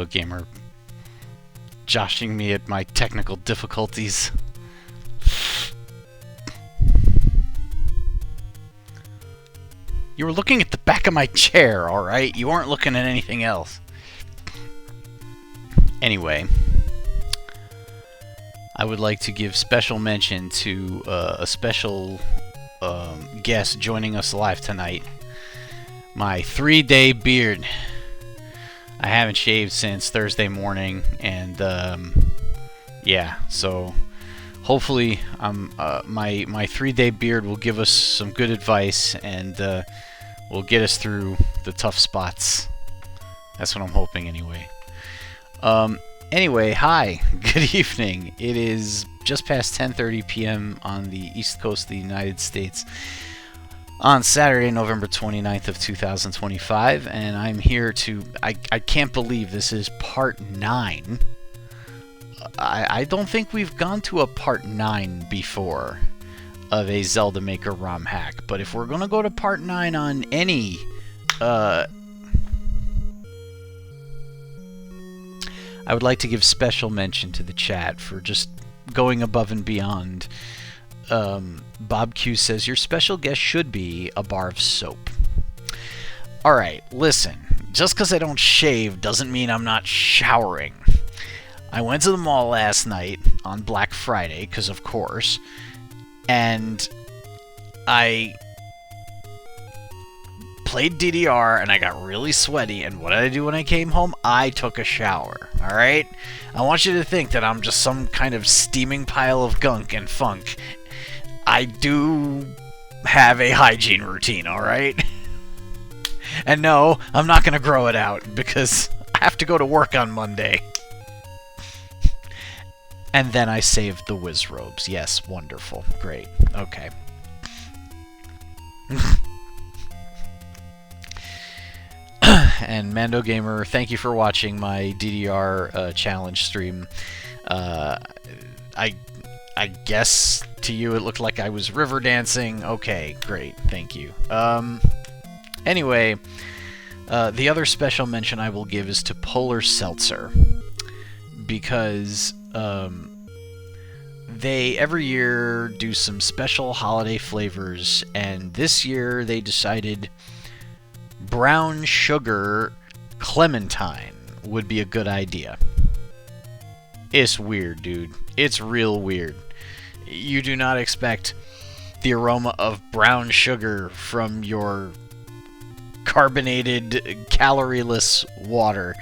Mando Gamer joshing me at my technical difficulties. You were looking at the back of my chair, alright? You weren't looking at anything else. Anyway, I would like to give special mention to a special guest joining us live tonight. My 3-day beard. I haven't shaved since Thursday morning, and yeah, so hopefully my 3-day beard will give us some good advice and will get us through the tough spots. That's what I'm hoping anyway. Anyway, hi, good evening. It is just past 10:30 p.m. on the East Coast of the United States on Saturday, November 29th of 2025, and I'm here to... I can't believe this is part 9. I don't think we've gone to a part 9 before of a Zelda Maker ROM hack, but if we're gonna go to part 9 on any... I would like to give special mention to the chat for just going above and beyond. Bob Q says, your special guest should be a bar of soap. Alright, listen. Just because I don't shave doesn't mean I'm not showering. I went to the mall last night on Black Friday, because of course, and I played DDR, and I got really sweaty, and what did I do when I came home? I took a shower, alright? I want you to think that I'm just some kind of steaming pile of gunk and funk. I do have a hygiene routine, alright? And no, I'm not going to grow it out, because I have to go to work on Monday. And then I saved the whiz robes. Yes, wonderful. Great. Okay. And Mando Gamer, thank you for watching my DDR challenge stream. I guess to you it looked like I was river dancing. Okay, great, thank you. Anyway, the other special mention I will give is to Polar Seltzer, because they every year do some special holiday flavors, and this year they decided brown sugar clementine would be a good idea. It's weird, dude. It's real weird. You do not expect the aroma of brown sugar from your carbonated, calorieless water.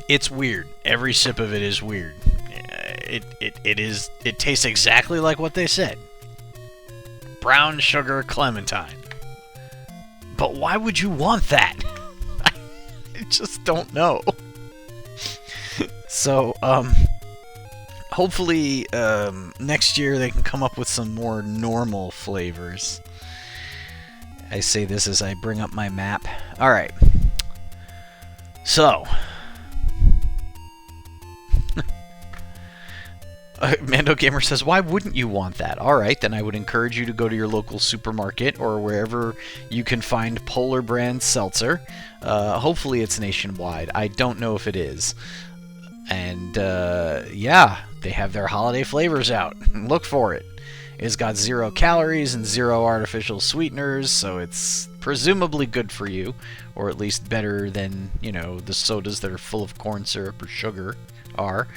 It's weird. Every sip of it is weird. It tastes exactly like what they said. Brown sugar clementine. But why would you want that? I just don't know. So, hopefully, next year they can come up with some more normal flavors. I say this as I bring up my map. Alright. So, Mando Gamer says, why wouldn't you want that? Alright, then I would encourage you to go to your local supermarket or wherever you can find Polar brand seltzer. Hopefully it's nationwide. I don't know if it is. And, yeah, they have their holiday flavors out. Look for it. It's got 0 calories and 0 artificial sweeteners, so it's presumably good for you. Or at least better than, you know, the sodas that are full of corn syrup or sugar are.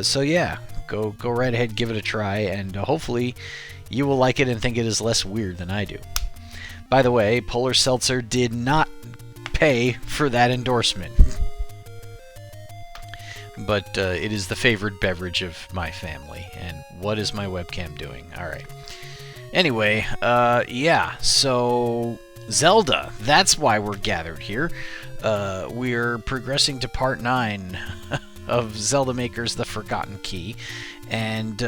So yeah, go right ahead, give it a try, and hopefully you will like it and think it is less weird than I do. By the way, Polar Seltzer did not pay for that endorsement. But it is the favored beverage of my family. And what is my webcam doing? Alright. Anyway, yeah, so Zelda, that's why we're gathered here. We're progressing to part 9 of Zelda Maker's The Forgotten Key. And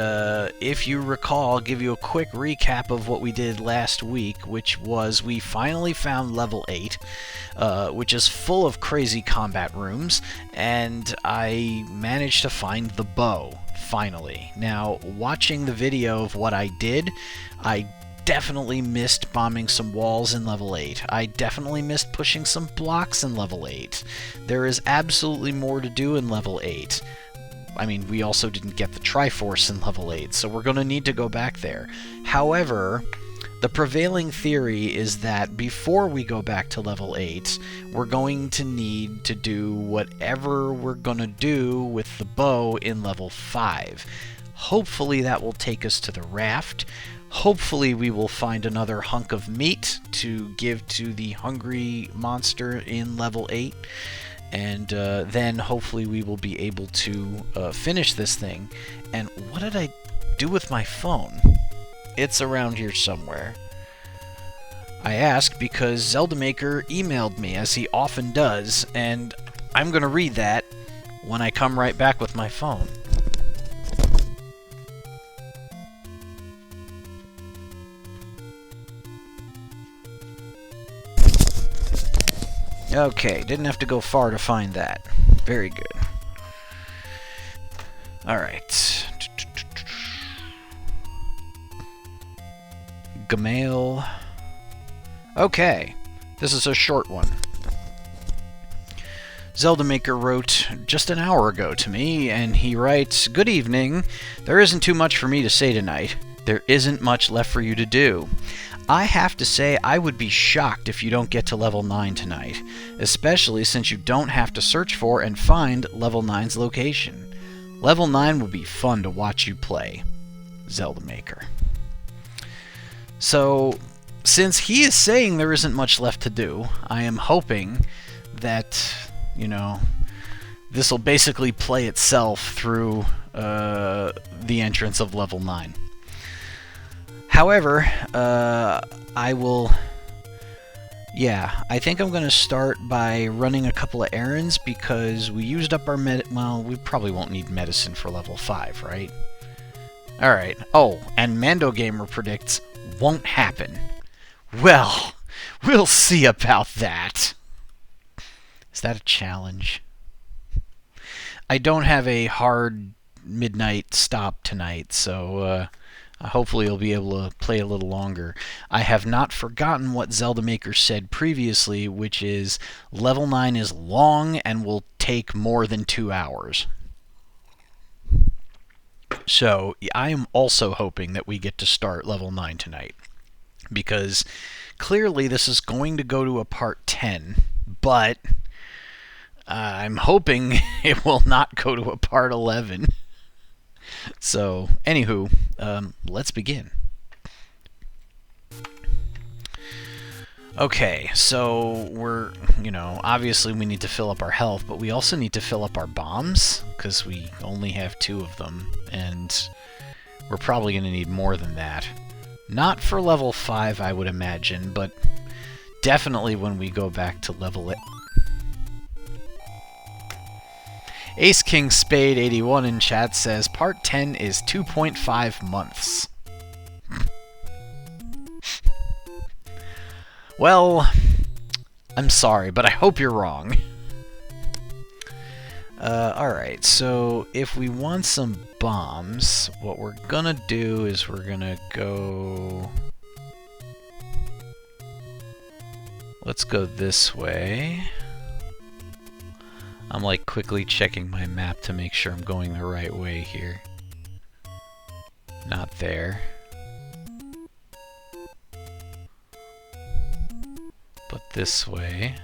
if you recall, I'll give you a quick recap of what we did last week, which was we finally found level 8, which is full of crazy combat rooms, and I managed to find the bow, finally. Now, watching the video of what I did definitely missed bombing some walls in level 8. I definitely missed pushing some blocks in level 8. There is absolutely more to do in level 8. I mean, we also didn't get the Triforce in level 8, so we're going to need to go back there. However, the prevailing theory is that before we go back to level 8, we're going to need to do whatever we're going to do with the bow in level 5. Hopefully that will take us to the raft. Hopefully we will find another hunk of meat to give to the hungry monster in level 8. And then hopefully we will be able to finish this thing. And what did I do with my phone? It's around here somewhere. I ask because Zelda Maker emailed me, as he often does, and I'm going to read that when I come right back with my phone. Okay, didn't have to go far to find that. Very good. Alright. Gmail. Okay, this is a short one. Zelda Maker wrote just an hour ago to me, and he writes, "Good evening. There isn't too much for me to say tonight. There isn't much left for you to do. I have to say I would be shocked if you don't get to level 9 tonight, especially since you don't have to search for and find level 9's location. Level 9 would be fun to watch you play. Zelda Maker." So, since he is saying there isn't much left to do, I am hoping that, you know, this will basically play itself through the entrance of level 9. However, I will... Yeah, I think I'm going to start by running a couple of errands because we used up our well, we probably won't need medicine for level 5, right? Alright. Oh, and Mando Gamer predicts won't happen. Well, we'll see about that. Is that a challenge? I don't have a hard midnight stop tonight, so hopefully I'll be able to play a little longer. I have not forgotten what Zelda Maker said previously, which is level 9 is long and will take more than 2 hours. So I am also hoping that we get to start level 9 tonight, because clearly this is going to go to a part 10, but I'm hoping it will not go to a part 11. So, anywho, let's begin. Okay, so we're, obviously we need to fill up our health, but we also need to fill up our bombs, because we only have 2 of them, and we're probably going to need more than that. Not for level 5, I would imagine, but definitely when we go back to level 8. Ace King Spade 81 in chat says part 10 is 2.5 months. Well, I'm sorry, but I hope you're wrong. Alright, so if we want some bombs, what we're gonna do is we're gonna go... Let's go this way. I'm like quickly checking my map to make sure I'm going the right way here. Not there. But this way.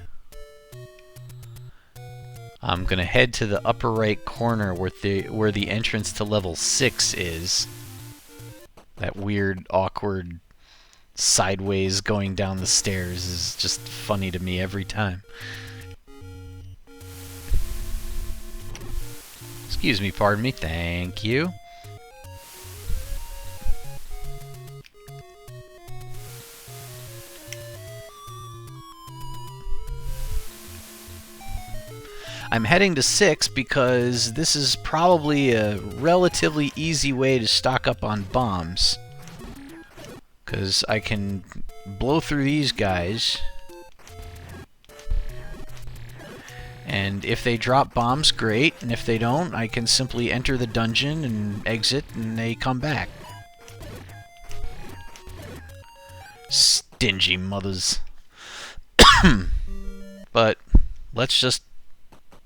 I'm gonna head to the upper right corner where the entrance to level 6 is. That weird, awkward, sideways going down the stairs is just funny to me every time. Excuse me, pardon me, thank you. I'm heading to 6 because this is probably a relatively easy way to stock up on bombs. Because I can blow through these guys. And if they drop bombs, great. And if they don't, I can simply enter the dungeon and exit and they come back. Stingy mothers. But let's just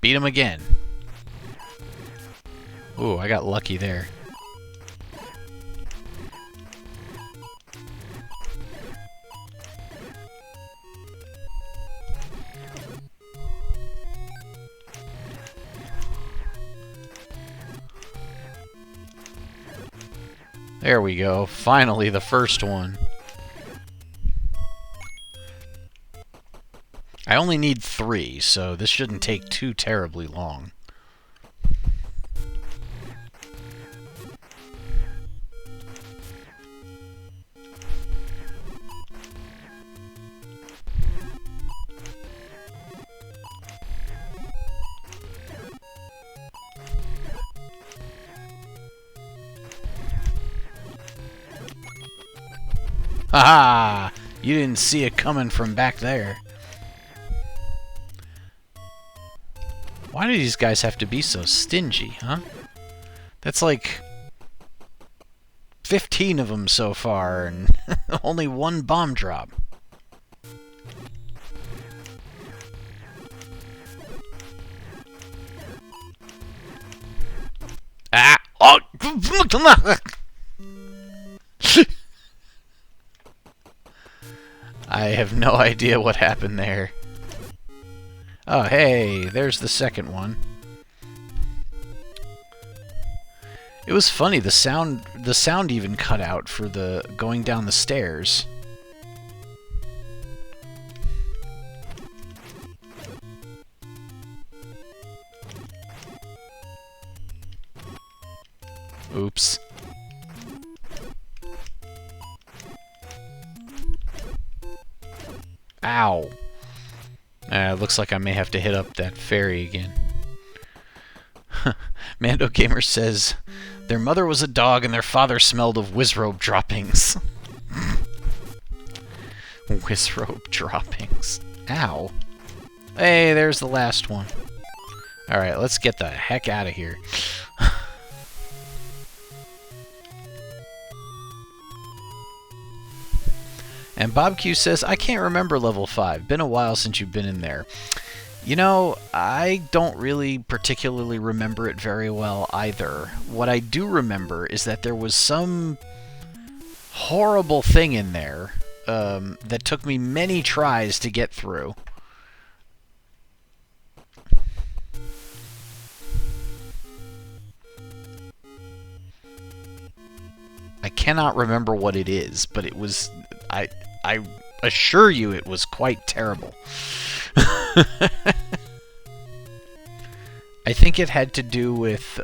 beat him again. Ooh, I got lucky there. There we go. Finally, the first one. I only need 3, so this shouldn't take too terribly long. Haha! You didn't see it coming from back there. Why do these guys have to be so stingy, huh? That's like 15 of them so far, and only 1 bomb drop. Ah! Oh! I have no idea what happened there. Oh, hey, there's the second one. It was funny, the sound even cut out for the going down the stairs. Oops. Ow. Looks like I may have to hit up that fairy again. Mando Gamer says, their mother was a dog and their father smelled of Wizrobe droppings. Wizrobe droppings. Ow. Hey, there's the last one. Alright, let's get the heck out of here. And Bob Q says, I can't remember level 5. Been a while since you've been in there. You know, I don't really particularly remember it very well either. What I do remember is that there was some horrible thing in there that took me many tries to get through. I cannot remember what it is, but it was... I assure you it was quite terrible. I think it had to do with,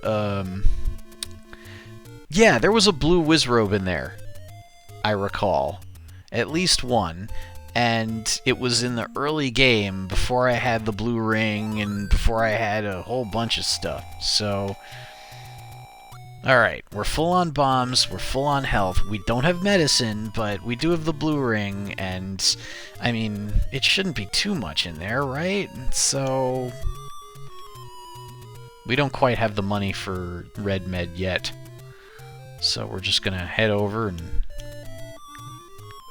yeah, there was a blue Wizrobe in there, I recall. At least one. And it was in the early game, before I had the blue ring, and before I had a whole bunch of stuff. So... Alright, we're full on bombs, we're full on health, we don't have medicine, but we do have the blue ring, and, I mean, it shouldn't be too much in there, right? So... we don't quite have the money for red med yet. So we're just gonna head over and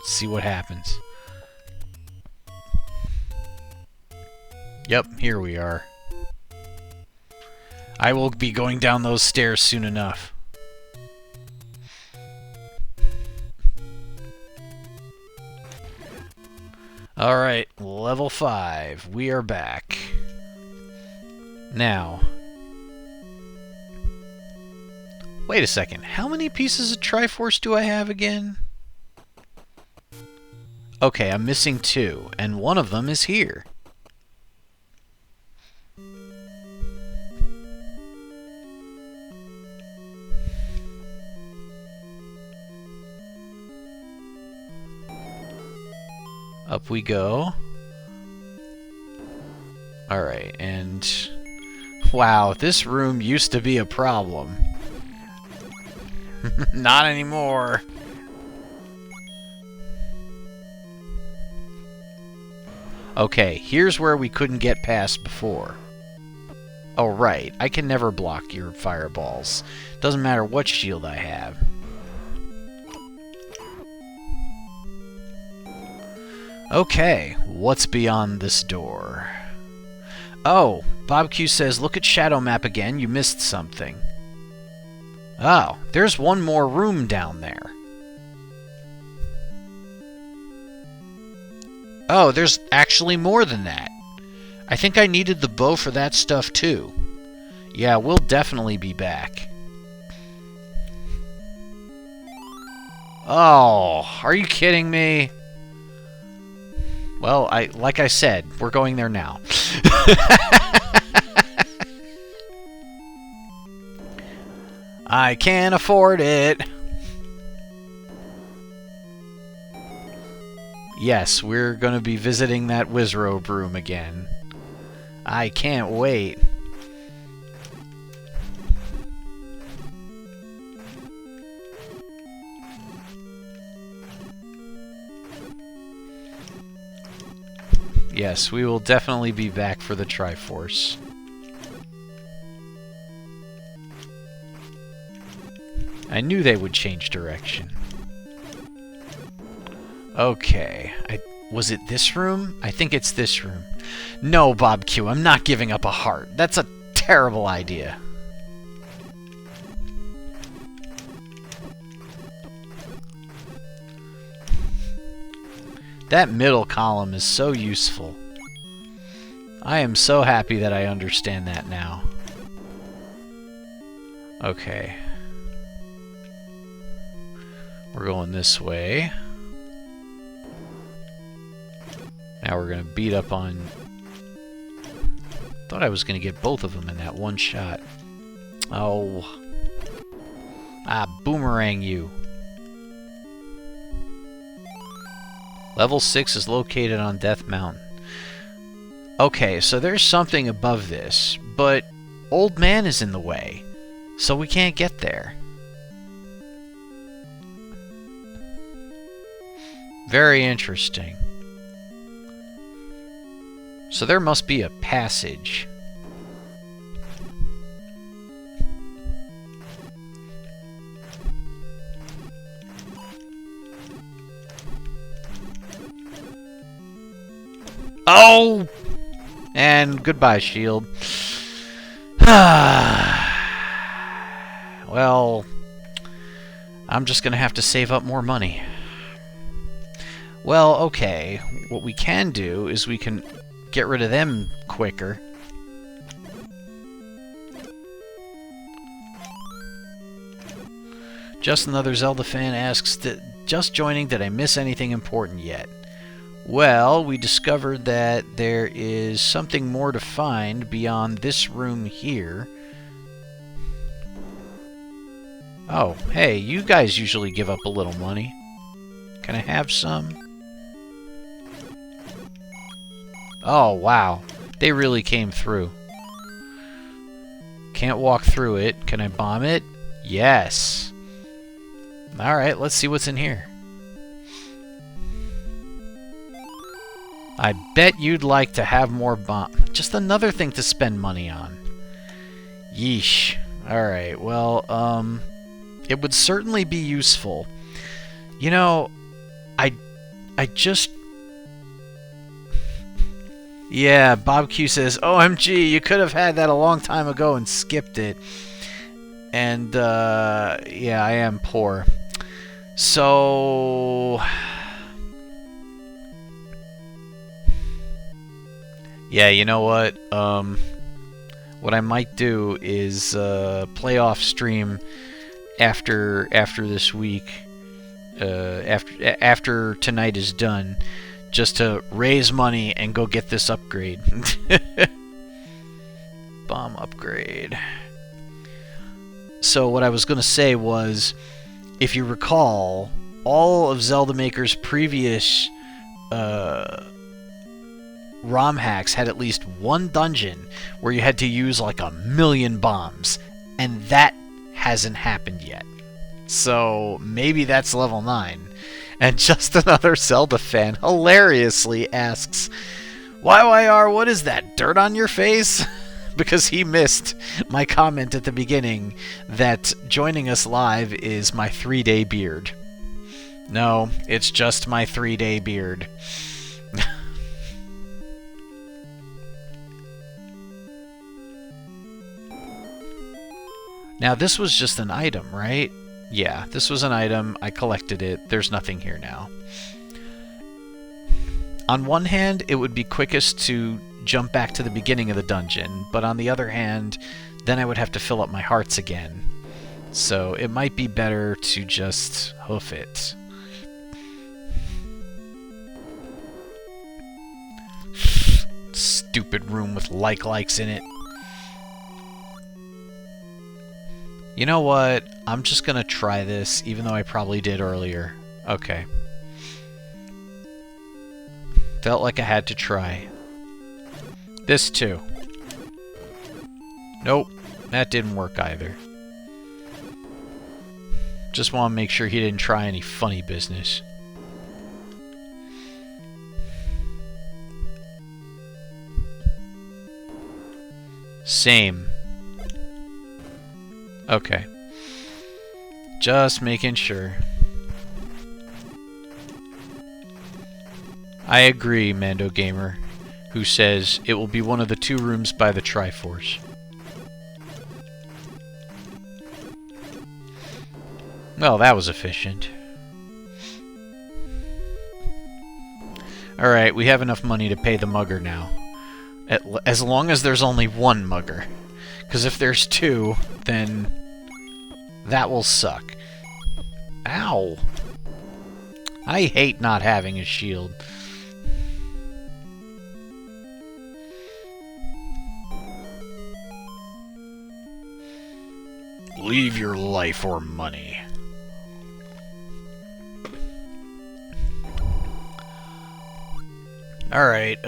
see what happens. Yep, here we are. I will be going down those stairs soon enough. Alright, level 5. We are back. Now... wait a second. How many pieces of Triforce do I have again? Okay, I'm missing 2, and one of them is here. Up we go. Alright, and... wow, this room used to be a problem. Not anymore. Okay, here's where we couldn't get past before. Oh, right. I can never block your fireballs. Doesn't matter what shield I have. Okay, what's beyond this door? Oh, Bob Q says, look at Shadow Map again, you missed something. Oh, there's one more room down there. Oh, there's actually more than that. I think I needed the bow for that stuff too. Yeah, we'll definitely be back. Oh, are you kidding me? Well, like I said, we're going there now. I can't afford it. Yes, we're going to be visiting that Wizrobe room again. I can't wait. Yes, we will definitely be back for the Triforce. I knew they would change direction. Okay. Was it this room? I think it's this room. No, Bob Q, I'm not giving up a heart. That's a terrible idea. That middle column is so useful. I am so happy that I understand that now. Okay. We're going this way. Now we're going to beat up on... Thought I was going to get both of them in that one shot. Oh. Ah, boomerang you. Level 6 is located on Death Mountain. Okay, so there's something above this, but Old Man is in the way, so we can't get there. Very interesting. So there must be a passage. Oh! And goodbye, shield. Well, I'm just gonna have to save up more money. Well, okay. What we can do is we can get rid of them quicker. Just another Zelda fan asks, just joining, did I miss anything important yet? Well, we discovered that there is something more to find beyond this room here. Oh, hey, you guys usually give up a little money. Can I have some? Oh, wow. They really came through. Can't walk through it. Can I bomb it? Yes. Alright, let's see what's in here. I bet you'd like to have more bomb. Just another thing to spend money on. Yeesh. Alright, well, it would certainly be useful. You know, I just... Yeah, Bob Q says, OMG, you could have had that a long time ago and skipped it. And, yeah, I am poor. So... Yeah, you know what? What I might do is play off stream after this week, after tonight is done, just to raise money and go get this upgrade. Bomb upgrade. So what I was going to say was, if you recall, all of Zelda Maker's previous ROM hacks had at least one dungeon where you had to use like 1,000,000 bombs, and that hasn't happened yet. So maybe that's level 9. And just another Zelda fan hilariously asks, YYR, what is that, dirt on your face? Because he missed my comment at the beginning that joining us live is my 3-day beard. No, it's just my 3-day beard. Now, this was just an item, right? Yeah, this was an item. I collected it. There's nothing here now. On one hand, it would be quickest to jump back to the beginning of the dungeon, but on the other hand, then I would have to fill up my hearts again. So it might be better to just hoof it. Stupid room with likes in it. You know what? I'm just gonna try this, even though I probably did earlier. Okay. Felt like I had to try. This too. Nope, that didn't work either. Just want to make sure he didn't try any funny business. Same. Okay. Just making sure. I agree, Mando Gamer, who says it will be one of the 2 rooms by the Triforce. Well, that was efficient. Alright, we have enough money to pay the mugger now. As long as there's only 1 mugger. Because if there's 2, then that will suck. Ow! I hate not having a shield. Leave your life or money. Alright,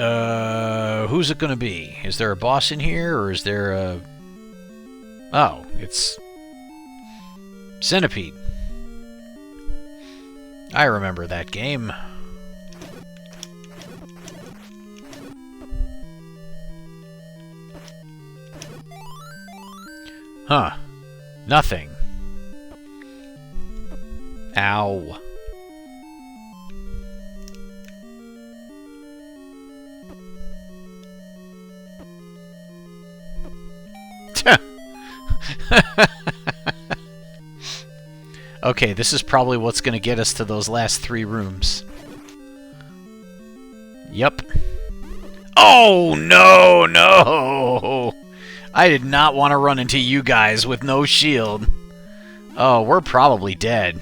who's it gonna be? Is there a boss in here, or is there a... Oh, it's... Centipede. I remember that game. Huh. Nothing. Ow. Okay, this is probably what's going to get us to those last 3 rooms. Yep. Oh, no, no! I did not want to run into you guys with no shield. Oh, we're probably dead.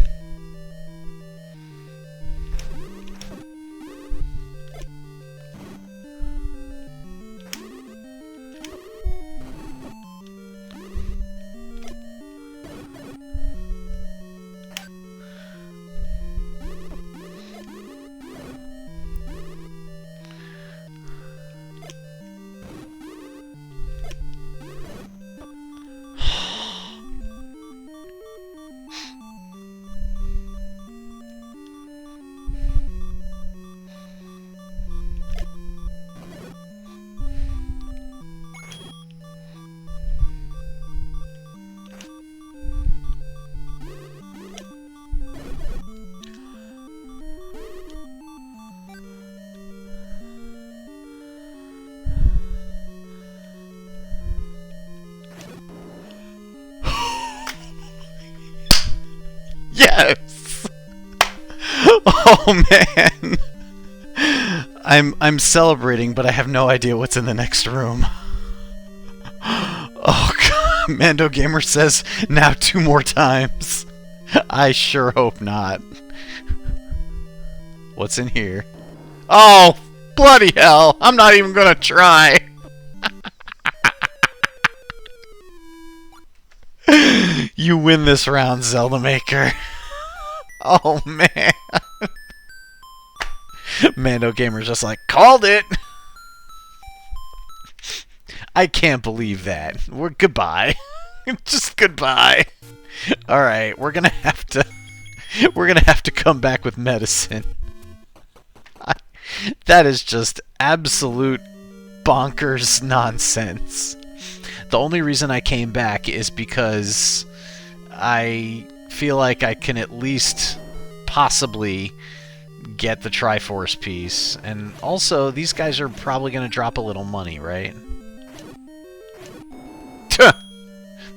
Yes! Oh man! I'm celebrating, but I have no idea what's in the next room. Oh god, Mando Gamer says now 2 more times. I sure hope not. What's in here? Oh, bloody hell! I'm not even gonna try! You win this round, Zelda Maker. Oh, man. Mando Gamer's just like, called it! I can't believe that. Goodbye. Just goodbye. Alright, we're gonna have to come back with medicine. That is just absolute bonkers nonsense. The only reason I came back is because I feel like I can at least possibly get the Triforce piece. And also, these guys are probably going to drop a little money, right?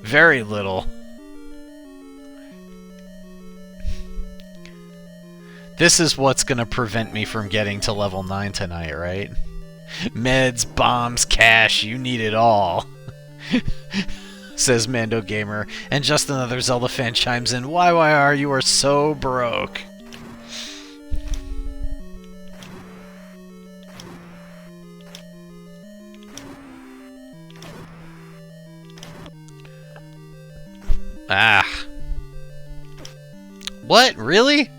Very little. This is what's gonna prevent me from getting to level 9 tonight, right? Meds, bombs, cash, you need it all. Says Mando Gamer. And just another Zelda fan chimes in, YYR, you are so broke. Ah. What? Really?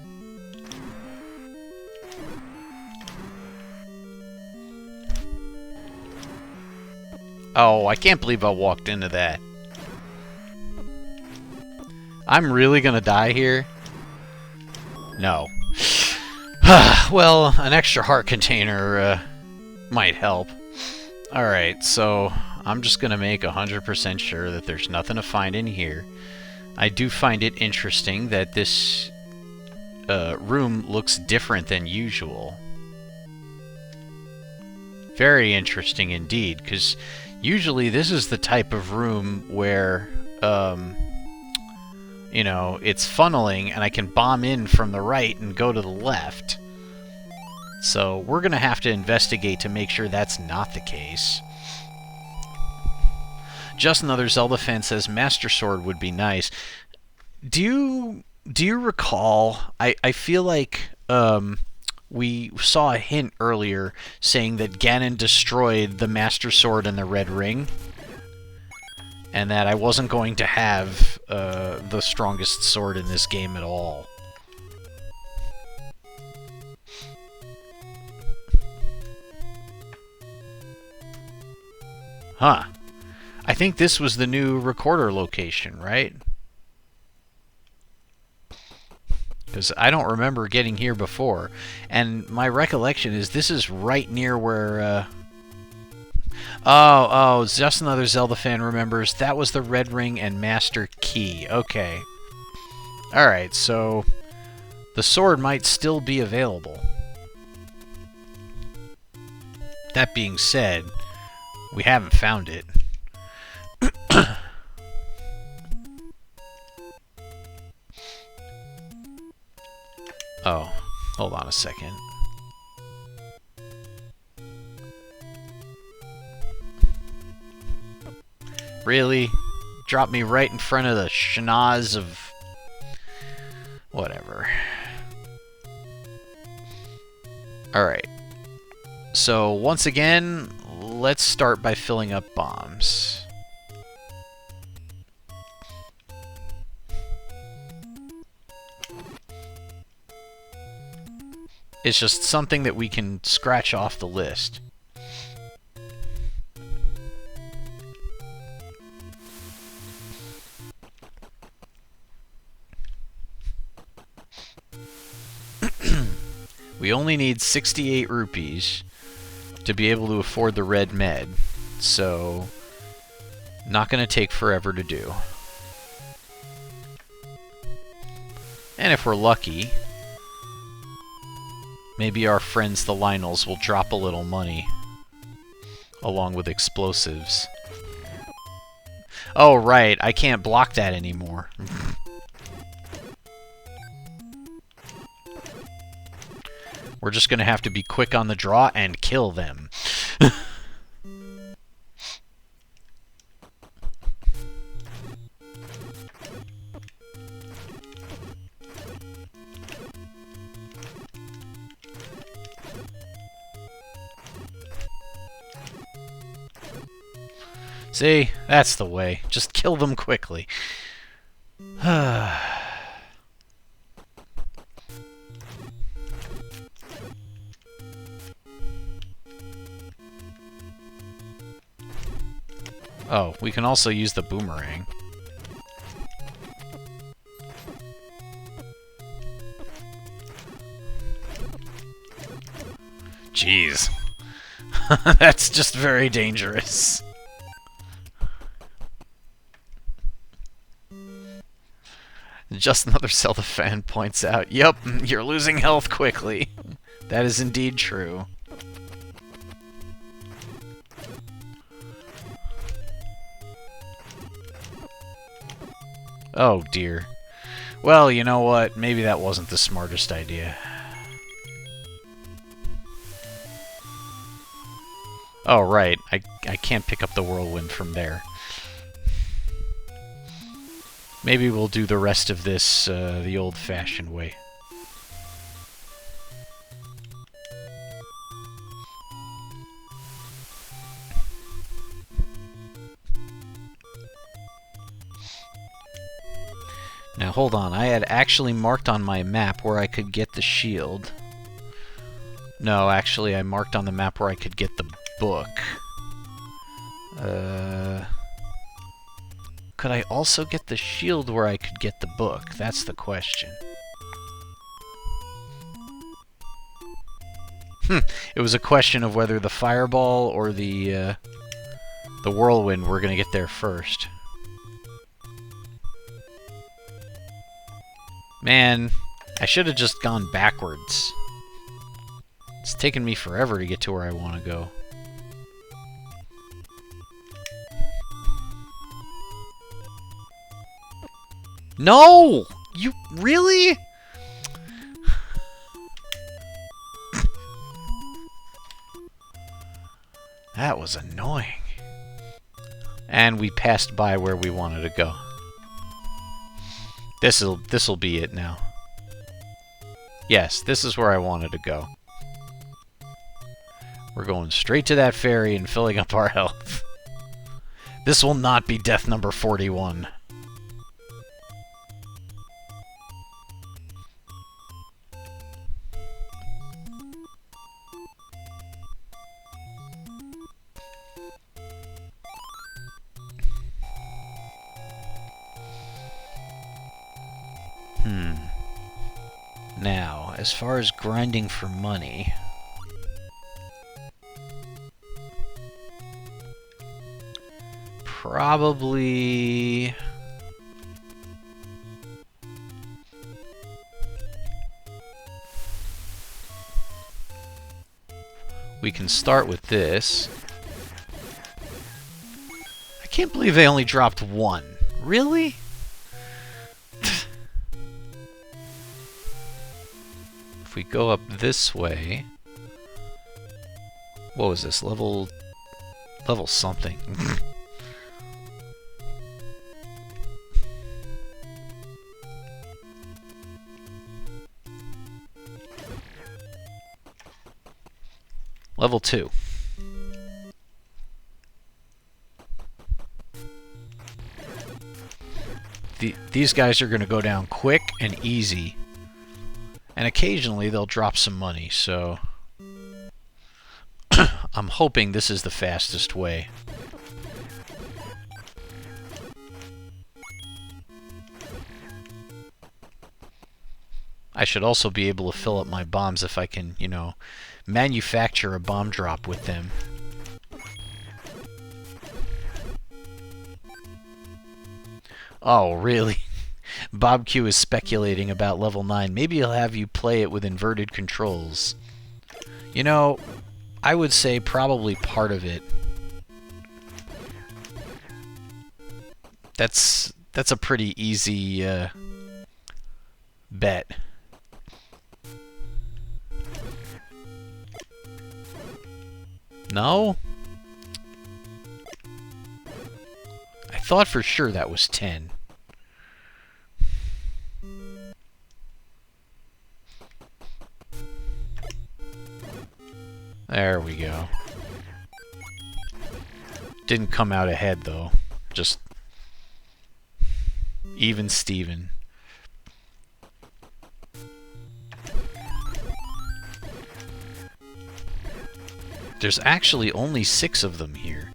Oh, I can't believe I walked into that. I'm really gonna die here? No. Well, an extra heart container might help. Alright, so I'm just gonna make 100% sure that there's nothing to find in here. I do find it interesting that this room looks different than usual. Very interesting indeed, because usually this is the type of room where, you know, it's funneling and I can bomb in from the right and go to the left. So we're going to have to investigate to make sure that's not the case. Just another Zelda fan says Master Sword would be nice. Do you recall? I feel like we saw a hint earlier saying that Ganon destroyed the Master Sword and the Red Ring, and that I wasn't going to have the strongest sword in this game at all. Huh. I think this was the new recorder location, right? Because I don't remember getting here before. And my recollection is this is right near where... Oh, just another Zelda fan remembers. That was the Red Ring and Master Key. Okay. Alright, so... the sword might still be available. That being said, we haven't found it. Oh, hold on a second. Really? Drop me right in front of the schnoz of... whatever. Alright. So, once again, let's start by filling up bombs. It's just something that we can scratch off the list. We only need 68 rupees to be able to afford the red med, so not going to take forever to do. And if we're lucky, maybe our friends the Lionels will drop a little money along with explosives. Oh, right, I can't block that anymore. We're just going to have to be quick on the draw and kill them. See? That's the way. Just kill them quickly. Oh, we can also use the boomerang. Jeez. That's just very dangerous. Just another Zelda fan points out, "Yep, you're losing health quickly." That is indeed true. Oh dear. Well, you know what? Maybe that wasn't the smartest idea. Oh, right. I can't pick up the whirlwind from there. Maybe we'll do the rest of this the old-fashioned way. Now, hold on. I had actually marked on my map where I could get the shield. No, actually, I marked on the map where I could get the book. Could I also get the shield where I could get the book? That's the question. It was a question of whether the fireball or the whirlwind were going to get there first. Man, I should have just gone backwards. It's taken me forever to get to where I want to go. No! You really? That was annoying. And we passed by where we wanted to go. This'll be it now. Yes, this is where I wanted to go. We're going straight to that ferry and filling up our health. This will not be death number 41. Now, as far as grinding for money... Probably... We can start with this. I can't believe they only dropped one. Really? If we go up this way... What was this? Level something. Level 2. These guys are going to go down quick and easy. And occasionally they'll drop some money, so... I'm hoping this is the fastest way. I should also be able to fill up my bombs if I can, you know, manufacture a bomb drop with them. Oh, really? Bob Q is speculating about level 9. Maybe he'll have you play it with inverted controls. You know, I would say probably part of it. That's a pretty easy bet. No? I thought for sure that was 10. There we go. Didn't come out ahead, though. Just even Steven. There's actually only 6 of them here.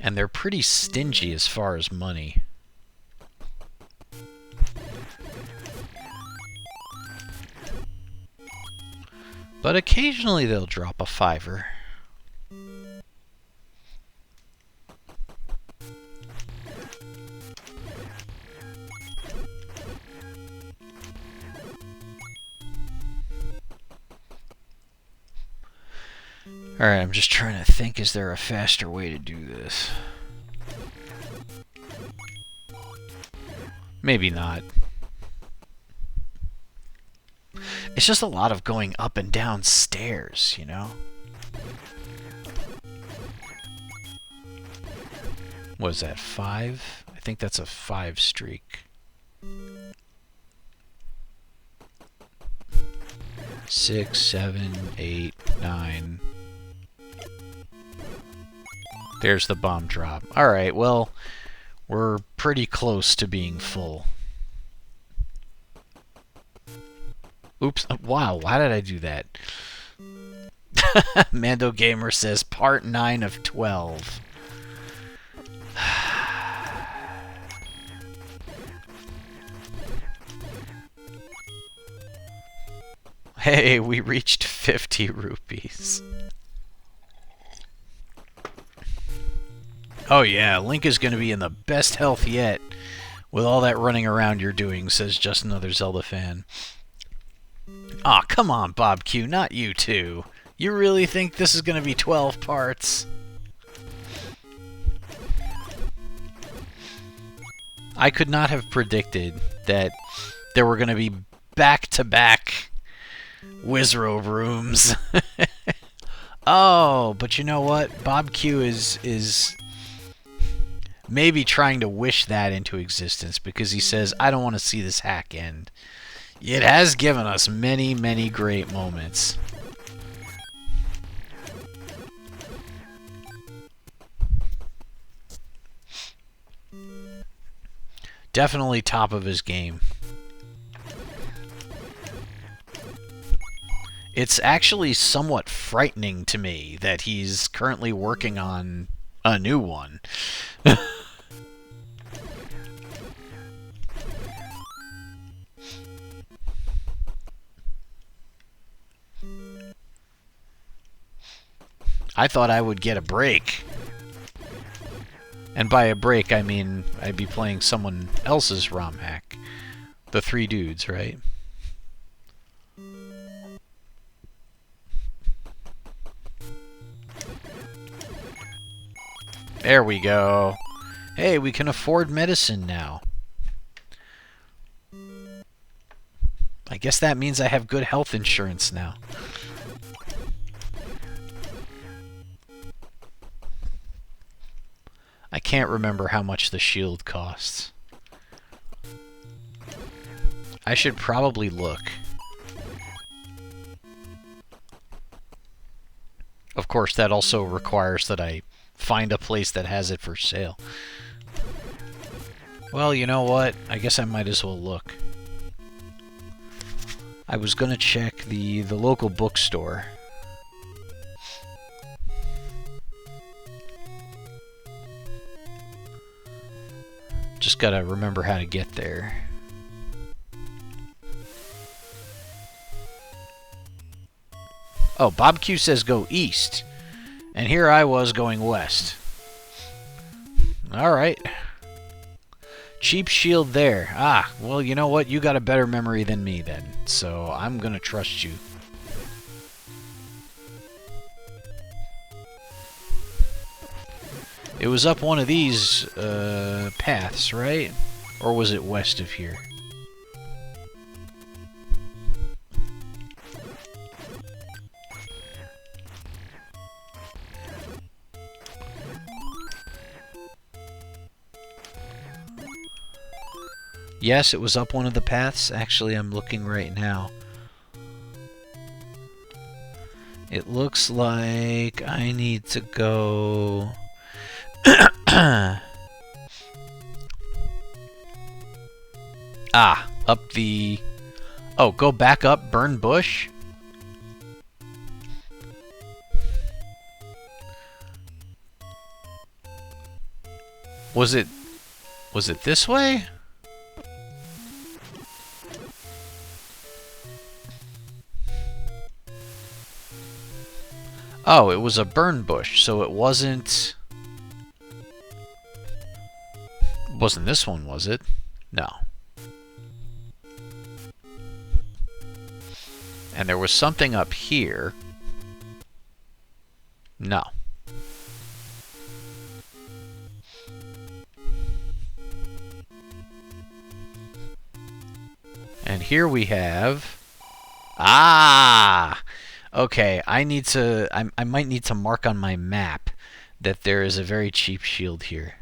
And they're pretty stingy as far as money. But occasionally they'll drop a $5. Alright, I'm just trying to think, is there a faster way to do this? Maybe not. It's just a lot of going up and down stairs, you know? What is that, 5? I think that's a 5 streak. 6, 7, 8, 9. There's the bomb drop. Alright, well, we're pretty close to being full. Oops. Wow, why did I do that? Mando Gamer says part 9 of 12. Hey, we reached 50 rupees. Oh yeah, Link is going to be in the best health yet with all that running around you're doing, says just another Zelda fan. Aw, come on, Bob Q, not you too. You really think this is going to be 12 parts? I could not have predicted that there were going to be back-to-back Wizrobe rooms. Oh, but you know what? Bob Q is maybe trying to wish that into existence because he says, I don't want to see this hack end. It has given us many, many great moments. Definitely top of his game. It's actually somewhat frightening to me that he's currently working on a new one. I thought I would get a break. And by a break, I mean I'd be playing someone else's ROMhack. The 3 dudes, right? There we go. Hey, we can afford medicine now. I guess that means I have good health insurance now. I can't remember how much the shield costs. I should probably look. Of course, that also requires that I find a place that has it for sale. Well, you know what? I guess I might as well look. I was gonna check the local bookstore. Just gotta remember how to get there. Oh, Bob Q says go east. And here I was going west. Alright. Cheap shield there. Ah, well, you know what? You got a better memory than me then. So I'm gonna trust you. It was up one of these paths, right? Or was it west of here? Yes, it was up one of the paths. Actually, I'm looking right now. It looks like I need to go... Ah, up the... Oh, go back up, burn bush? Was it this way? Oh, it was a burn bush, so it wasn't this one, was it? No. And there was something up here. No. And here we have... Ah! Okay, I might need to mark on my map that there is a very cheap shield here.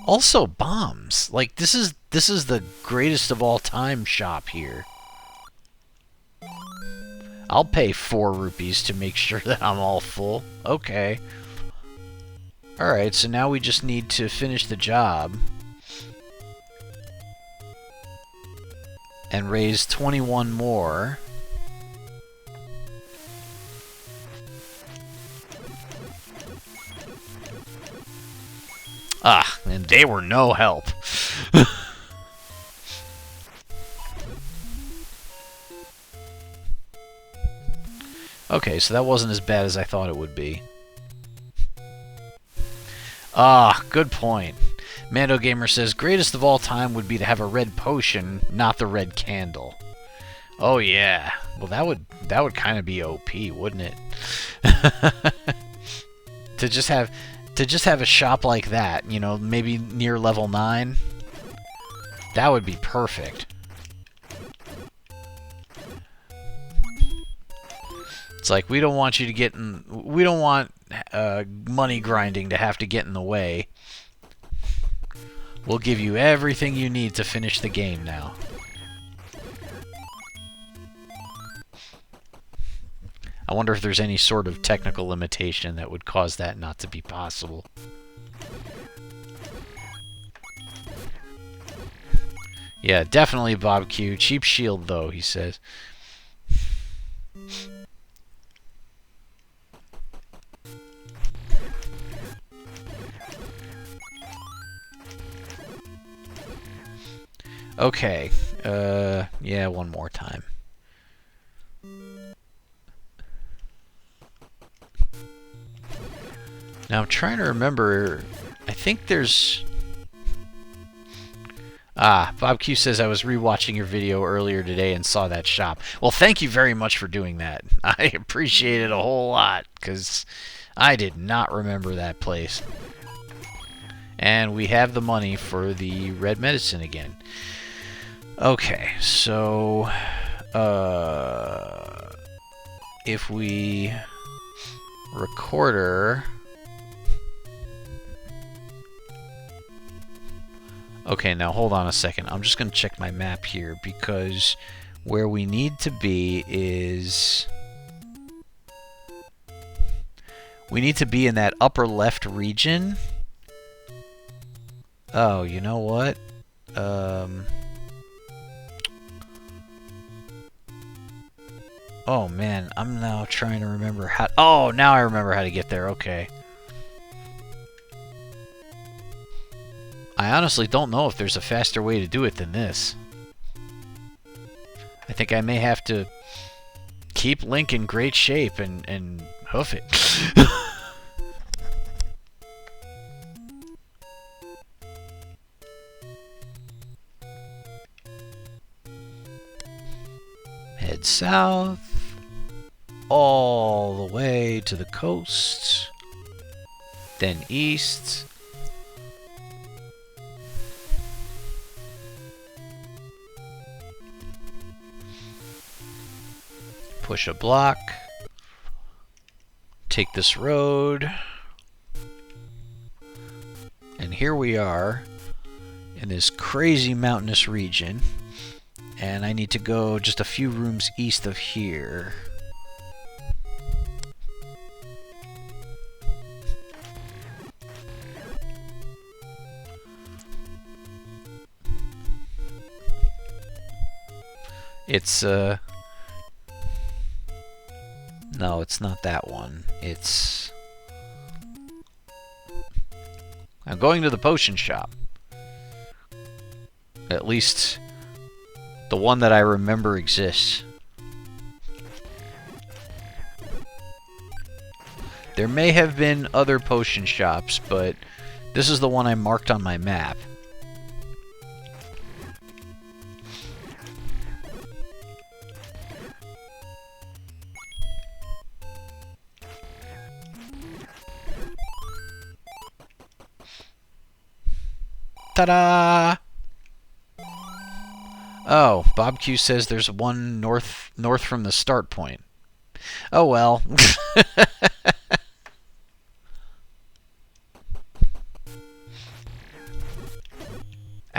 Also bombs. Like this is the greatest of all time shop here. I'll pay 4 rupees to make sure that I'm all full. Okay. Alright, so now we just need to finish the job. And raise 21 more. Ah, and they were no help. Okay, so that wasn't as bad as I thought it would be. Ah, good point. Mando Gamer says, greatest of all time would be to have a red potion, not the red candle. Oh yeah. Well, that would kind of be OP, wouldn't it? to just have a shop like that, you know, maybe near level 9. That would be perfect. It's like we don't want you to get in. We don't want money grinding to have to get in the way. We'll give you everything you need to finish the game now. I wonder if there's any sort of technical limitation that would cause that not to be possible. Yeah, definitely Bob Q. Cheap shield, though, he says. Okay, yeah, one more time. Now I'm trying to remember, I think there's... Ah, Bob Q says I was rewatching your video earlier today and saw that shop. Well, thank you very much for doing that. I appreciate it a whole lot, because I did not remember that place. And we have the money for the red medicine again. Okay, so if we recorder, okay, now hold on a second. I'm just going to check my map here because where we need to be is we need to be in that upper left region. Oh, you know what? Oh man, I'm now trying to remember how... Oh, now I remember how to get there, okay. I honestly don't know if there's a faster way to do it than this. I think I may have to keep Link in great shape and hoof it. Head south. All the way to the coast, then east, push a block, take this road, and here we are in this crazy mountainous region, and I need to go just a few rooms east of here. It's, no, it's not that one. It's... I'm going to the potion shop. At least, the one that I remember exists. There may have been other potion shops, but this is the one I marked on my map. Ta-da! Oh, Bob Q says there's one north from the start point. Oh well.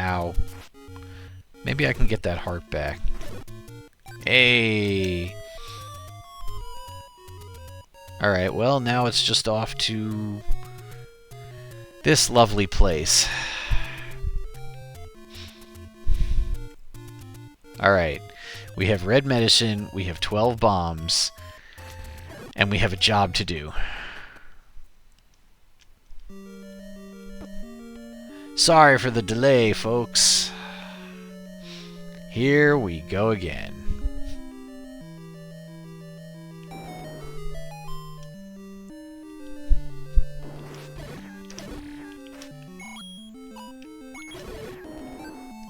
Ow. Maybe I can get that heart back. Hey! Alright, well, now it's just off to this lovely place. Alright, we have red medicine, we have 12 bombs, and we have a job to do. Sorry for the delay, folks. Here we go again.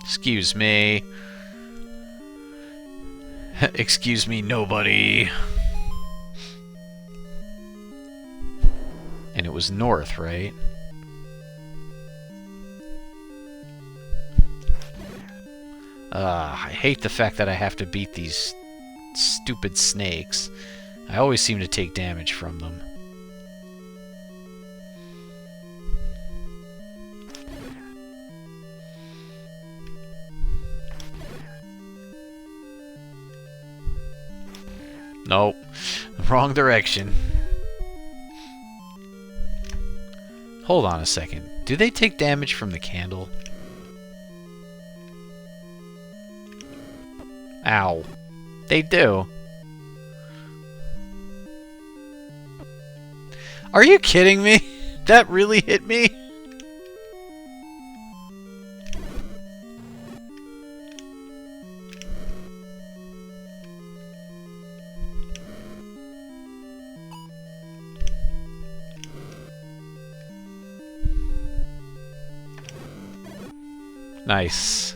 Excuse me. Excuse me, nobody. And it was north, right? I hate the fact that I have to beat these stupid snakes. I always seem to take damage from them. Nope. Wrong direction. Hold on a second. Do they take damage from the candle? Ow. They do. Are you kidding me? That really hit me? Nice.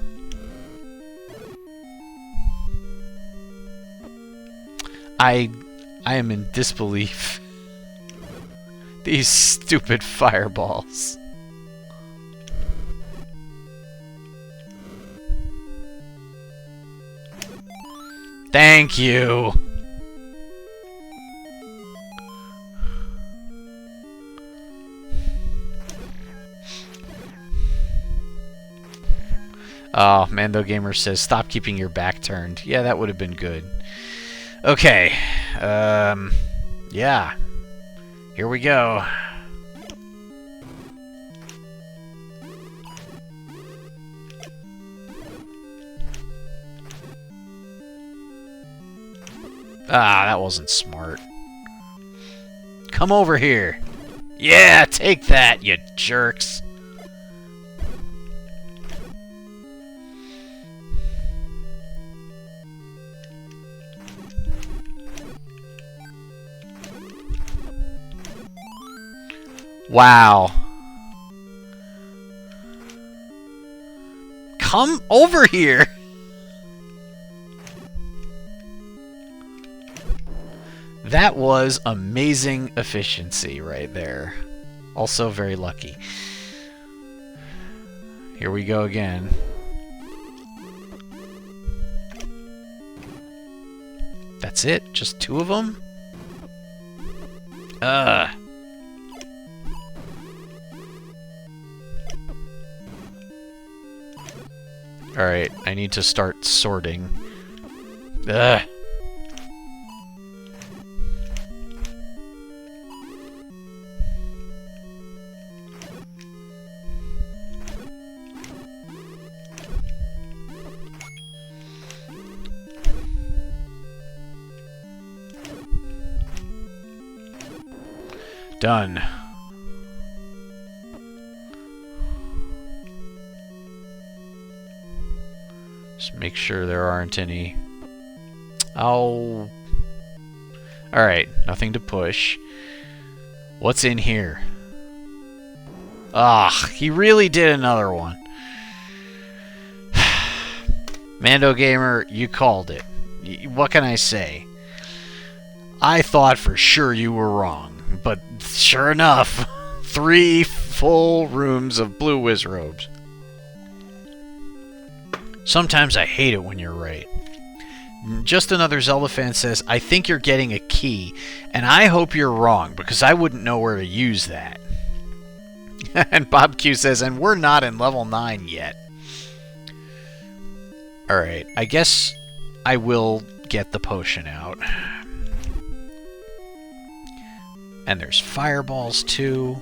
I am in disbelief. These stupid fireballs. Thank you. Oh, Mando Gamer says, stop keeping your back turned. Yeah, that would have been good. Okay. Yeah. Here we go. Ah, that wasn't smart. Come over here. Yeah, take that, you jerks. Wow. Come over here. That was amazing efficiency right there. Also very lucky. Here we go again. That's it? Just two of them? Alright, I need to start sorting. Ugh. Done. Just make sure there aren't any. Oh. Alright, nothing to push. What's in here? Ah, he really did another one. Mando Gamer, you called it. What can I say? I thought for sure you were wrong. But sure enough, 3 full rooms of blue whiz robes. Sometimes I hate it when you're right. Just Another Zelda fan says, I think you're getting a key, and I hope you're wrong, because I wouldn't know where to use that. And Bob Q says, and we're not in level 9 yet. Alright, I guess I will get the potion out. And there's fireballs, too.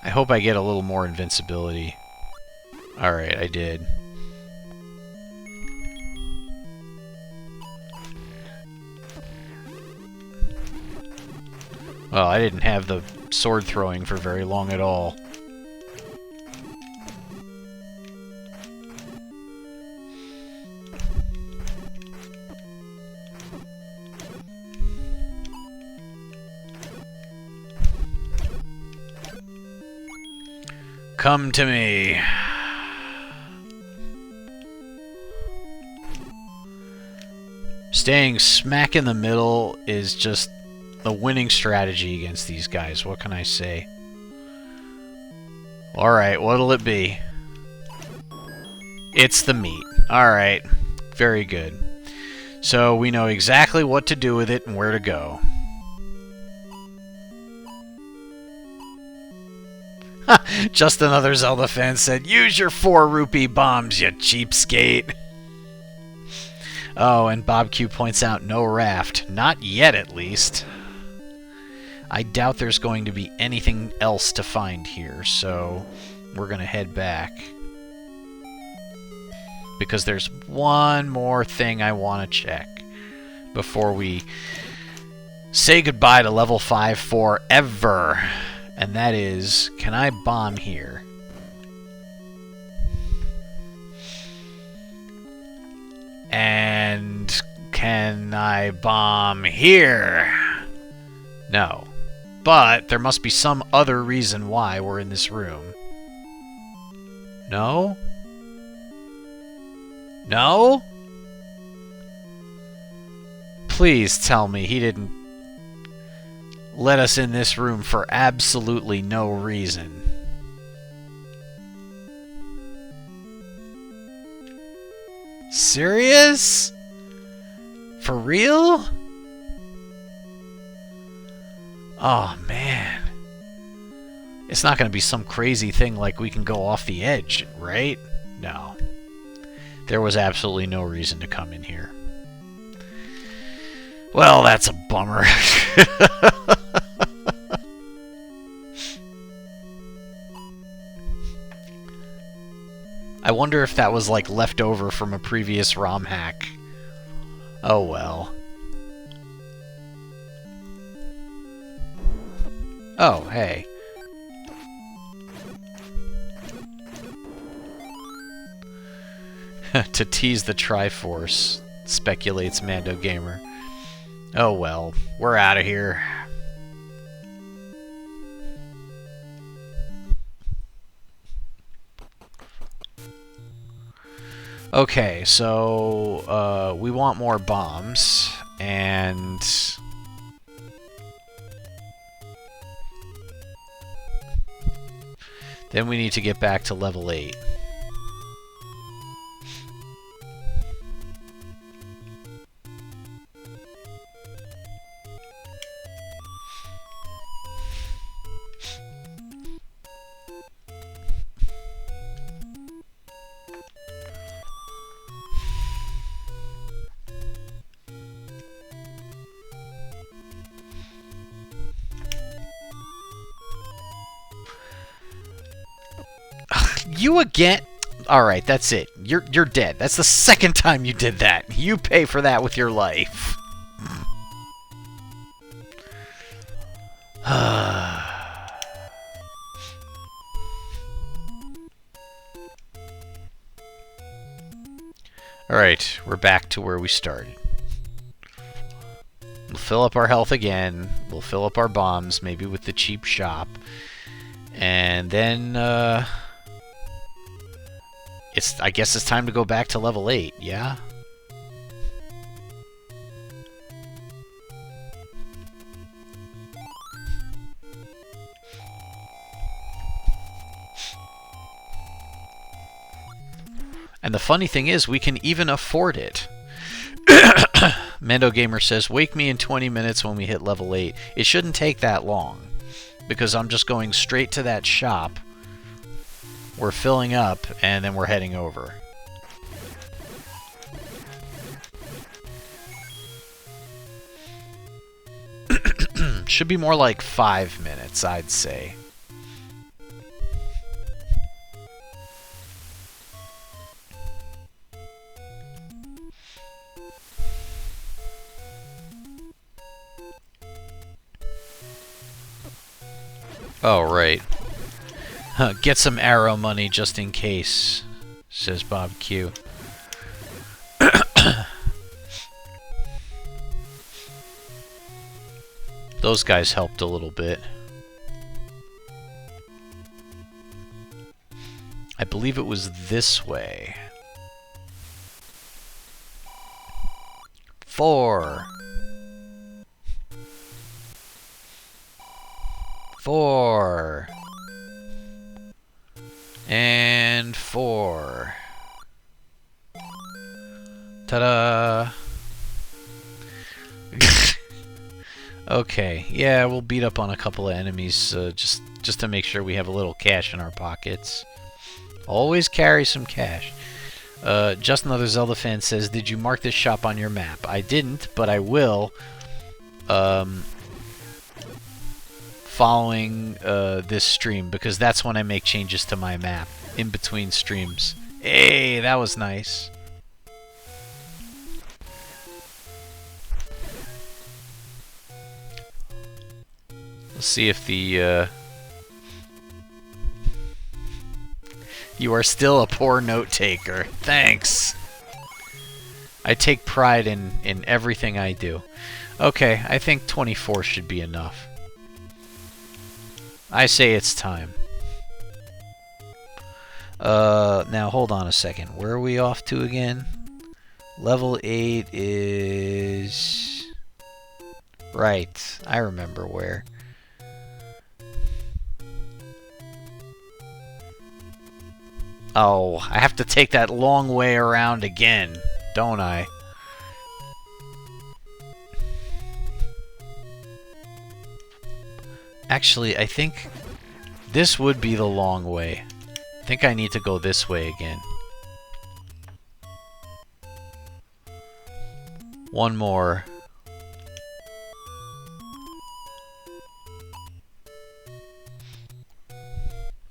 I hope I get a little more invincibility. Alright, I did. Well, I didn't have the sword throwing for very long at all. Come to me. Staying smack in the middle is just the winning strategy against these guys. What can I say? Alright, what'll it be? It's the meat. Alright, very good. So we know exactly what to do with it and where to go. Just another Zelda fan said, "Use your 4 rupee bombs, you cheapskate." Oh, and Bob Q points out, no raft. Not yet, at least. I doubt there's going to be anything else to find here, so we're going to head back. Because there's one more thing I want to check before we say goodbye to level 5 forever. And that is, can I bomb here? And can I bomb here? No. But there must be some other reason why we're in this room. No? No? Please tell me he didn't let us in this room for absolutely no reason. Serious? For real? Oh, man. It's not going to be some crazy thing like we can go off the edge, right? No. There was absolutely no reason to come in here. Well, that's a bummer. I wonder if that was like left over from a previous ROM hack. Oh well. Oh, hey. To tease the Triforce, speculates Mando Gamer. Oh well, we're out of here. Okay, so we want more bombs, and then we need to get back to level 8. You again? Alright, that's it. You're dead. That's the second time you did that. You pay for that with your life. Alright, we're back to where we started. We'll fill up our health again. We'll fill up our bombs, maybe with the cheap shop. And then, I guess it's time to go back to level 8, yeah? And the funny thing is, we can even afford it. Mando Gamer says, wake me in 20 minutes when we hit level 8. It shouldn't take that long. because I'm just going straight to that shop. We're filling up, and then we're heading over. Should be more like 5 minutes, I'd say. Oh, right. Get some arrow money just in case, says Bob Q. Those guys helped a little bit. I believe it was this way. 4. 4. And 4. Ta-da! Okay, yeah, we'll beat up on a couple of enemies just to make sure we have a little cash in our pockets. Always carry some cash. Just Another Zelda Fan says, did you mark this shop on your map? I didn't, but I will. Following this stream, because that's when I make changes to my map, in between streams. Hey, that was nice. Let's see if the, You are still a poor note taker. Thanks. I take pride in everything I do. Okay, I think 24 should be enough. I say it's time. Now hold on a second. Where are we off to again? Level 8 is... Right, I remember where. Oh, I have to take that long way around again, don't I? Actually, I think this would be the long way. I think I need to go this way again. One more.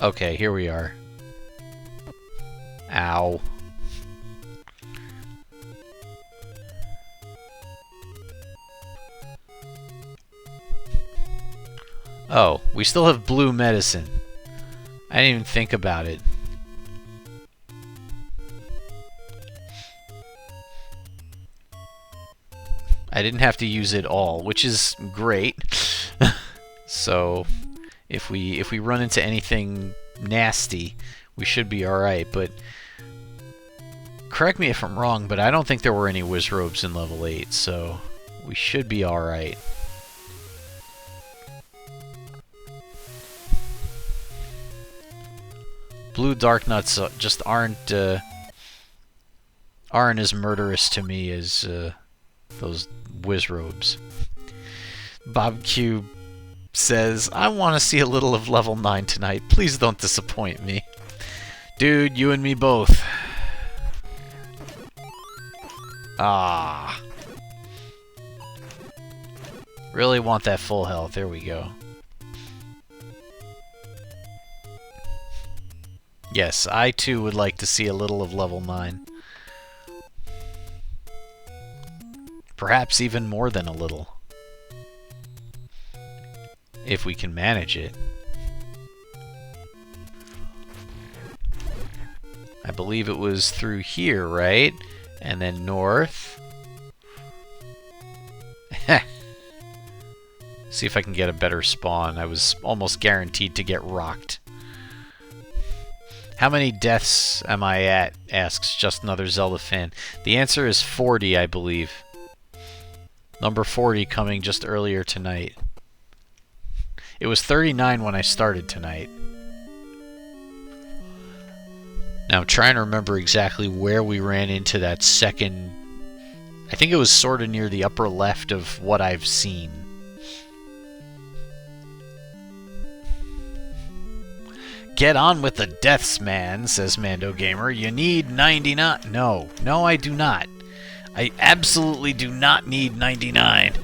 Okay, here we are. Ow. Oh, we still have blue medicine. I didn't even think about it. I didn't have to use it all, which is great. So, if we run into anything nasty, we should be alright, but correct me if I'm wrong, but I don't think there were any Wizrobes in level 8, so we should be alright. Blue Dark Nuts just aren't as murderous to me as those Wizrobes. Bob Q says, I want to see a little of level 9 tonight. Please don't disappoint me. Dude, you and me both. Ah. Really want that full health. There we go. Yes, I too would like to see a little of level 9. Perhaps even more than a little. If we can manage it. I believe it was through here, right? And then north. See if I can get a better spawn. I was almost guaranteed to get rocked. How many deaths am I at? Asks Just Another Zelda Fan. The answer is 40, I believe. Number 40 coming just earlier tonight. It was 39 when I started tonight. Now I'm trying to remember exactly where we ran into that second... I think it was sort of near the upper left of what I've seen. Get on with the deaths, man, says Mando Gamer. You need 99. No, I do not. I absolutely do not need 99.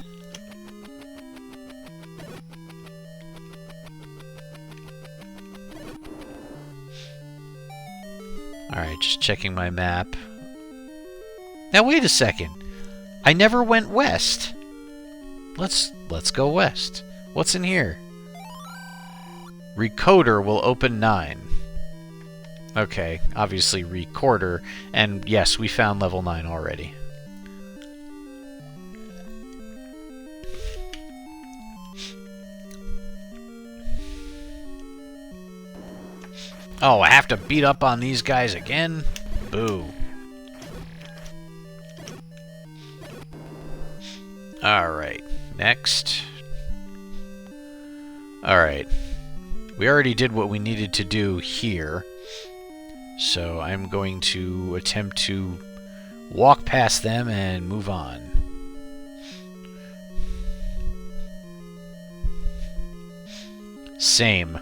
Alright, just checking my map. Now wait a second. I never went west. Let's go west. What's in here? Recoder will open 9. Okay, obviously recorder. And yes, we found level 9 already. Oh, I have to beat up on these guys again? Boo. Alright, next. Alright. We already did what we needed to do here. So I'm going to attempt to walk past them and move on. Same.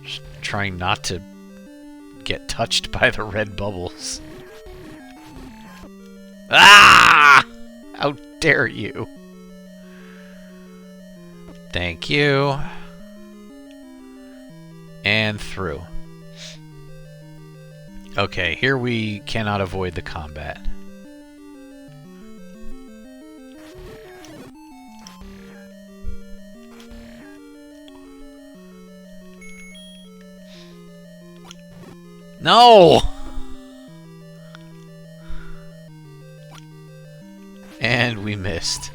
Just trying not to get touched by the red bubbles. Ah! How dare you? Thank you. And through. Okay, here we cannot avoid the combat. No! And we missed.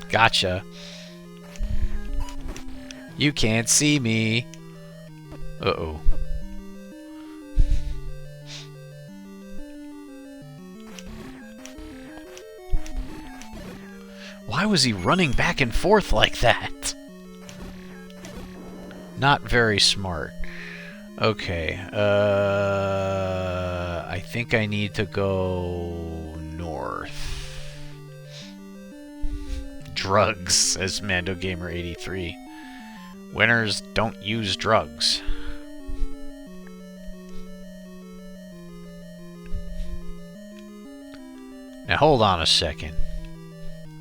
Gotcha. You can't see me. Uh-oh. Why was he running back and forth like that? Not very smart. Okay, I think I need to go north. Drugs, says Mando Gamer 83. Winners don't use drugs. Now hold on a second.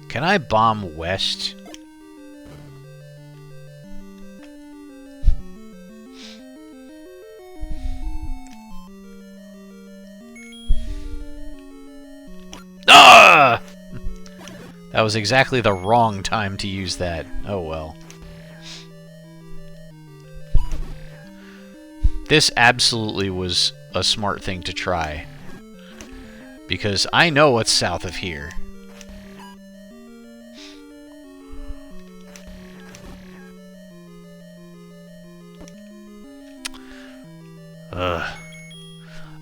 Can I bomb west? Ah! That was exactly the wrong time to use that. Oh well. This absolutely was a smart thing to try. Because I know what's south of here. Ugh.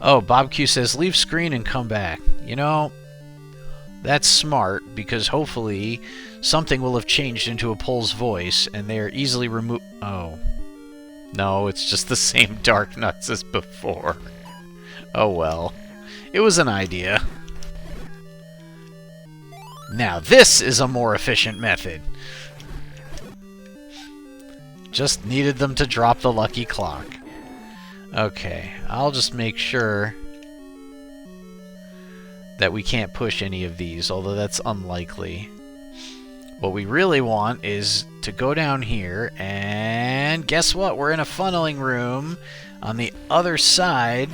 Oh, Bob Q says, leave screen and come back. You know, that's smart, because hopefully something will have changed into a Pole's voice, and they are easily removed. Oh. No, it's just the same dark nuts as before. Oh well. It was an idea. Now this is a more efficient method. Just needed them to drop the lucky clock. Okay, I'll just make sure that we can't push any of these, although that's unlikely. What we really want is to go down here, and guess what? We're in a funneling room on the other side.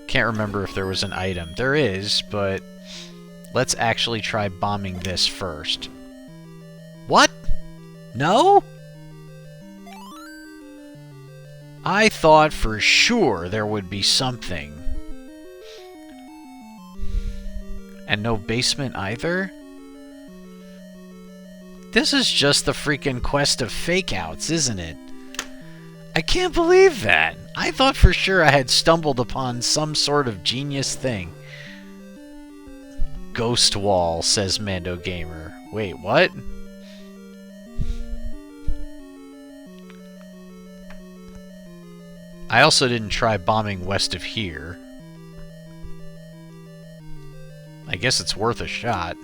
Can't remember if there was an item. There is, but let's actually try bombing this first. What? No? I thought for sure there would be something. And no basement either? This is just the freaking quest of fake-outs, isn't it? I can't believe that. I thought for sure I had stumbled upon some sort of genius thing. Ghost wall, says Mando Gamer. Wait, what? I also didn't try bombing west of here. I guess it's worth a shot.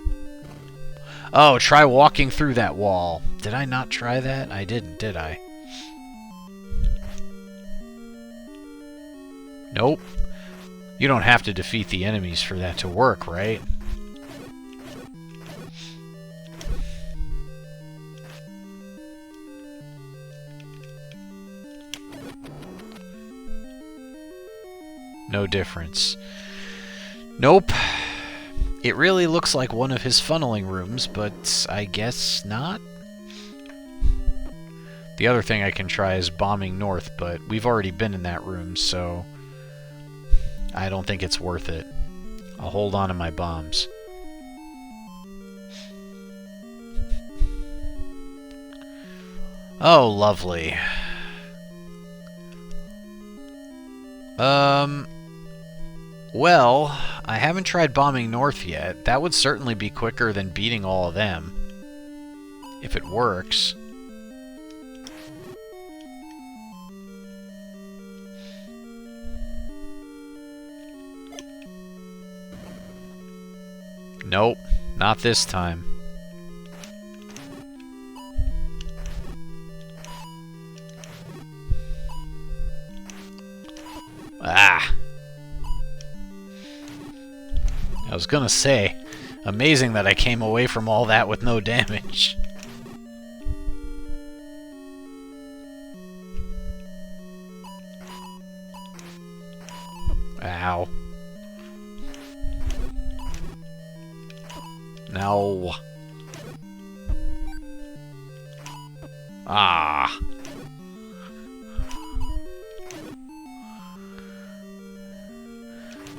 Oh, try walking through that wall. Did I not try that? I didn't, did I? Nope. You don't have to defeat the enemies for that to work, right? No difference. Nope. It really looks like one of his funneling rooms, but I guess not. The other thing I can try is bombing north, but we've already been in that room, so I don't think it's worth it. I'll hold on to my bombs. Oh, lovely. Well, I haven't tried bombing north yet. That would certainly be quicker than beating all of them. If it works. Nope, not this time. Ah! I was gonna say, amazing that I came away from all that with no damage. Ow. No. Ah.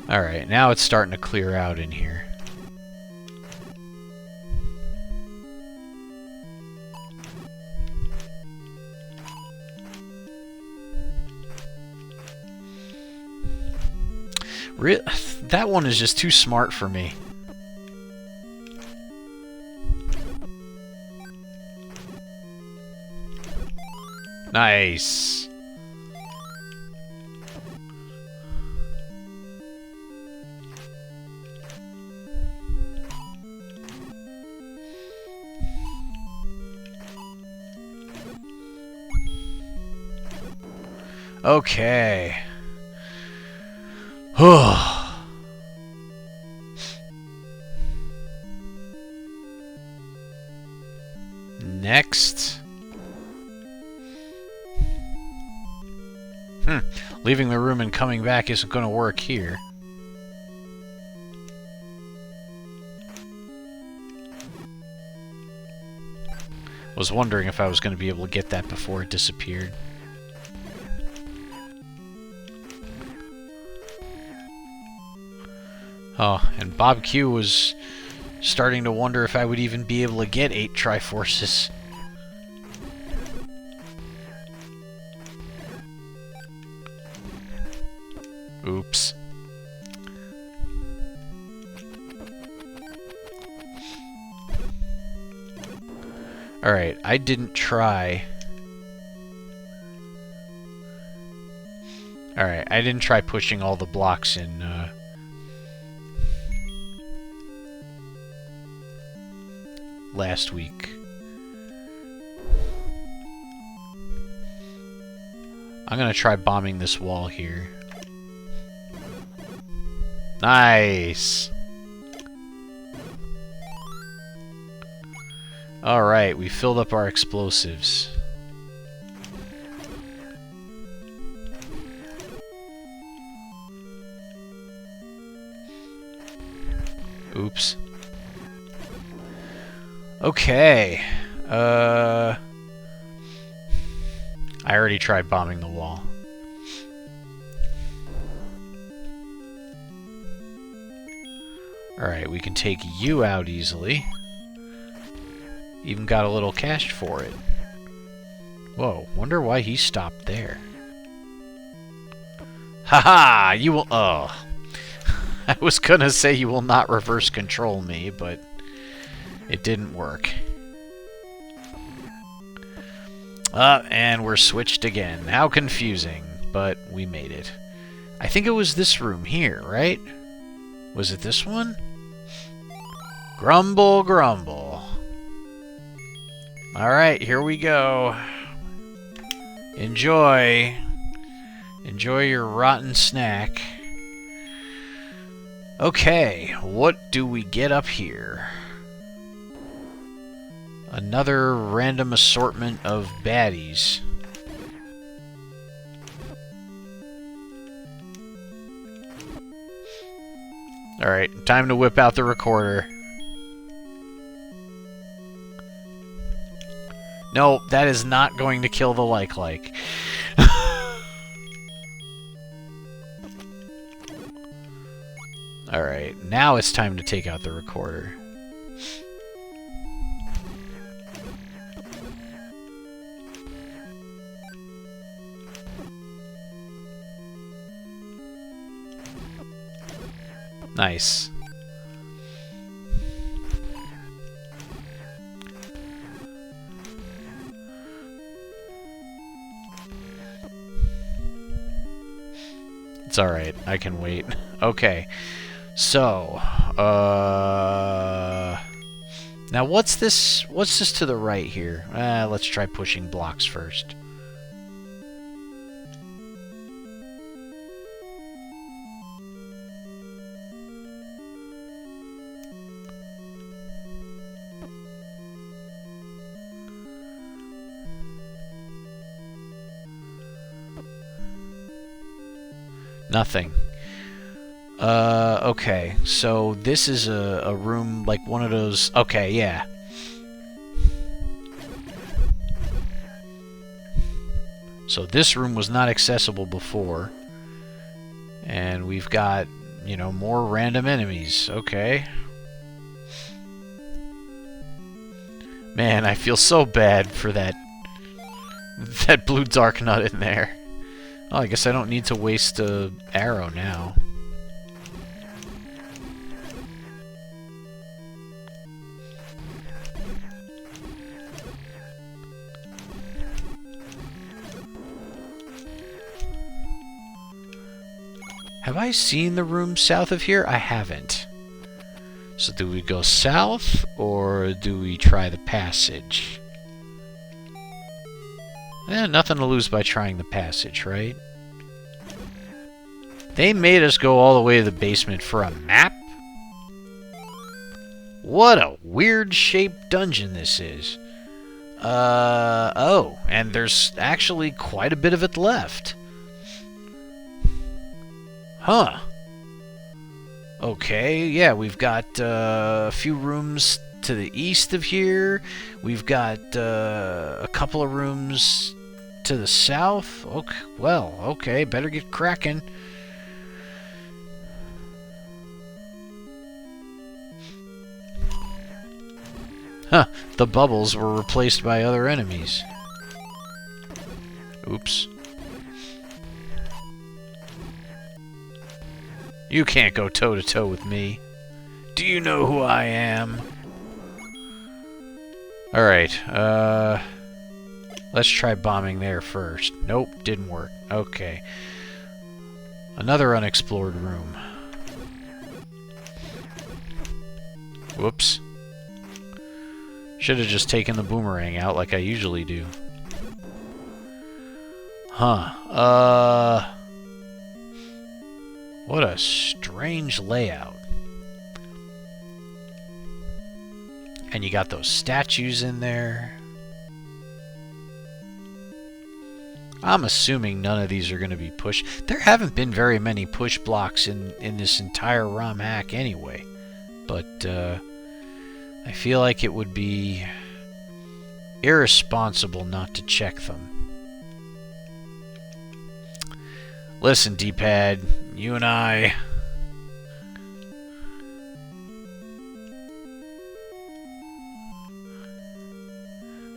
Alright, now it's starting to clear out in here. That one is just too smart for me. Nice. Okay. Next. Leaving the room and coming back isn't going to work here. Was wondering if I was going to be able to get that before it disappeared. Oh, and Bob Q was starting to wonder if I would even be able to get 8 Triforces. Oops. Alright, I didn't try... Alright, I didn't try pushing all the blocks in, last week. I'm gonna try bombing this wall here. Nice! Alright, we filled up our explosives. Oops. Okay. I already tried bombing the wall. Alright, we can take you out easily. Even got a little cash for it. Whoa, wonder why he stopped there. Haha! You will... Oh. I was gonna say you will not reverse control me, but it didn't work. And we're switched again. How confusing. but we made it. I think it was this room here, right? Was it this one? Grumble, grumble. Alright, here we go. Enjoy. Enjoy your rotten snack. Okay, what do we get up here? Another random assortment of baddies. Alright, time to whip out the recorder. No, that is not going to kill the like. Alright, now it's time to take out the recorder. Nice. It's alright, I can wait. Okay, so, now what's this to the right here? Let's try pushing blocks first. Nothing. Okay, so this is a room like one of those... Okay, yeah. So this room was not accessible before. And we've got, you know, more random enemies. Okay. Man, I feel so bad for that blue dark nut in there. Oh, I guess I don't need to waste a arrow now. Have I seen the room south of here? I haven't. So do we go south, or do we try the passage? Nothing to lose by trying the passage, right? They made us go all the way to the basement for a map? What a weird-shaped dungeon this is. Oh, and there's actually quite a bit of it left. Huh. Okay, yeah, we've got a few rooms to the east of here. We've got a couple of rooms to the south. Okay, well, okay, better get cracking. Huh, the bubbles were replaced by other enemies. Oops. You can't go toe-to-toe with me. Do you know who I am? Alright, let's try bombing there first. Nope, didn't work. Okay. Another unexplored room. Whoops. Should have just taken the boomerang out like I usually do. Huh. What a strange layout. And you got those statues in there. I'm assuming none of these are going to be pushed. There haven't been very many push blocks in this entire ROMhack anyway. But, I feel like it would be irresponsible not to check them. Listen, D-pad, you and I...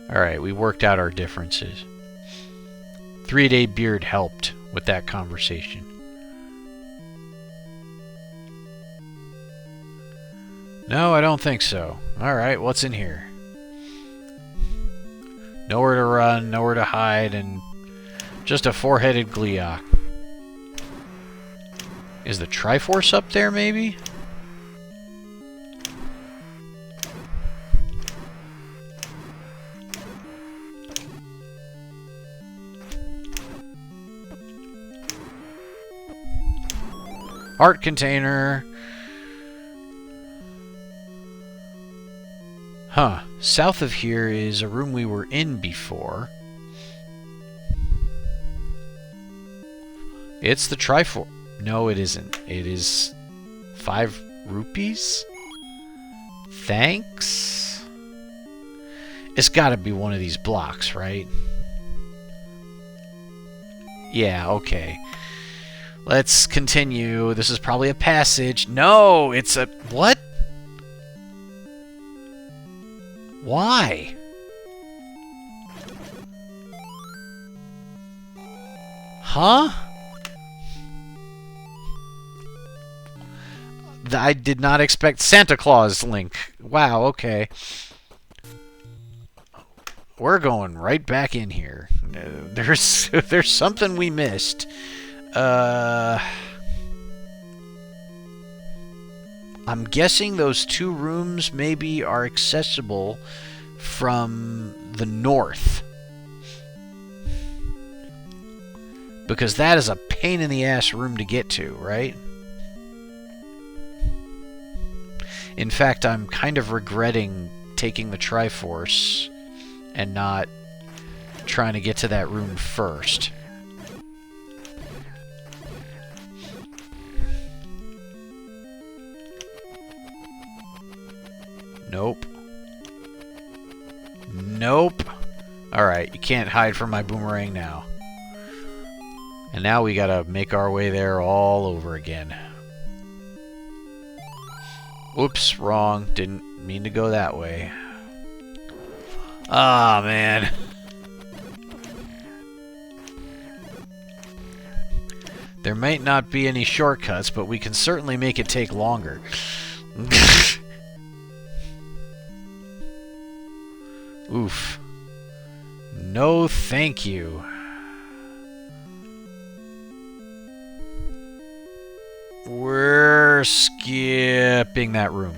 Alright, we worked out our differences. 3-Day Beard helped with that conversation. No, I don't think so. Alright, what's in here? Nowhere to run, nowhere to hide, and just a four-headed Gleeok. Is the Triforce up there, maybe? Art container. Huh. South of here is a room we were in before. It's the Triforce. No, it isn't. It is 5 rupees? Thanks? It's gotta be one of these blocks, right? Yeah, okay. Let's continue. This is probably a passage. No, it's a... What? Why? Huh? I did not expect Santa Claus Link. Wow, okay. We're going right back in here. There's something we missed. I'm guessing those 2 rooms maybe are accessible from the north. Because that is a pain in the ass room to get to, right? In fact, I'm kind of regretting taking the Triforce and not trying to get to that room first. Nope. Nope. Alright, you can't hide from my boomerang now. And now we gotta make our way there all over again. Oops, wrong. Didn't mean to go that way. Ah, man. There might not be any shortcuts, but we can certainly make it take longer. Oof. No, thank you. We're skipping that room.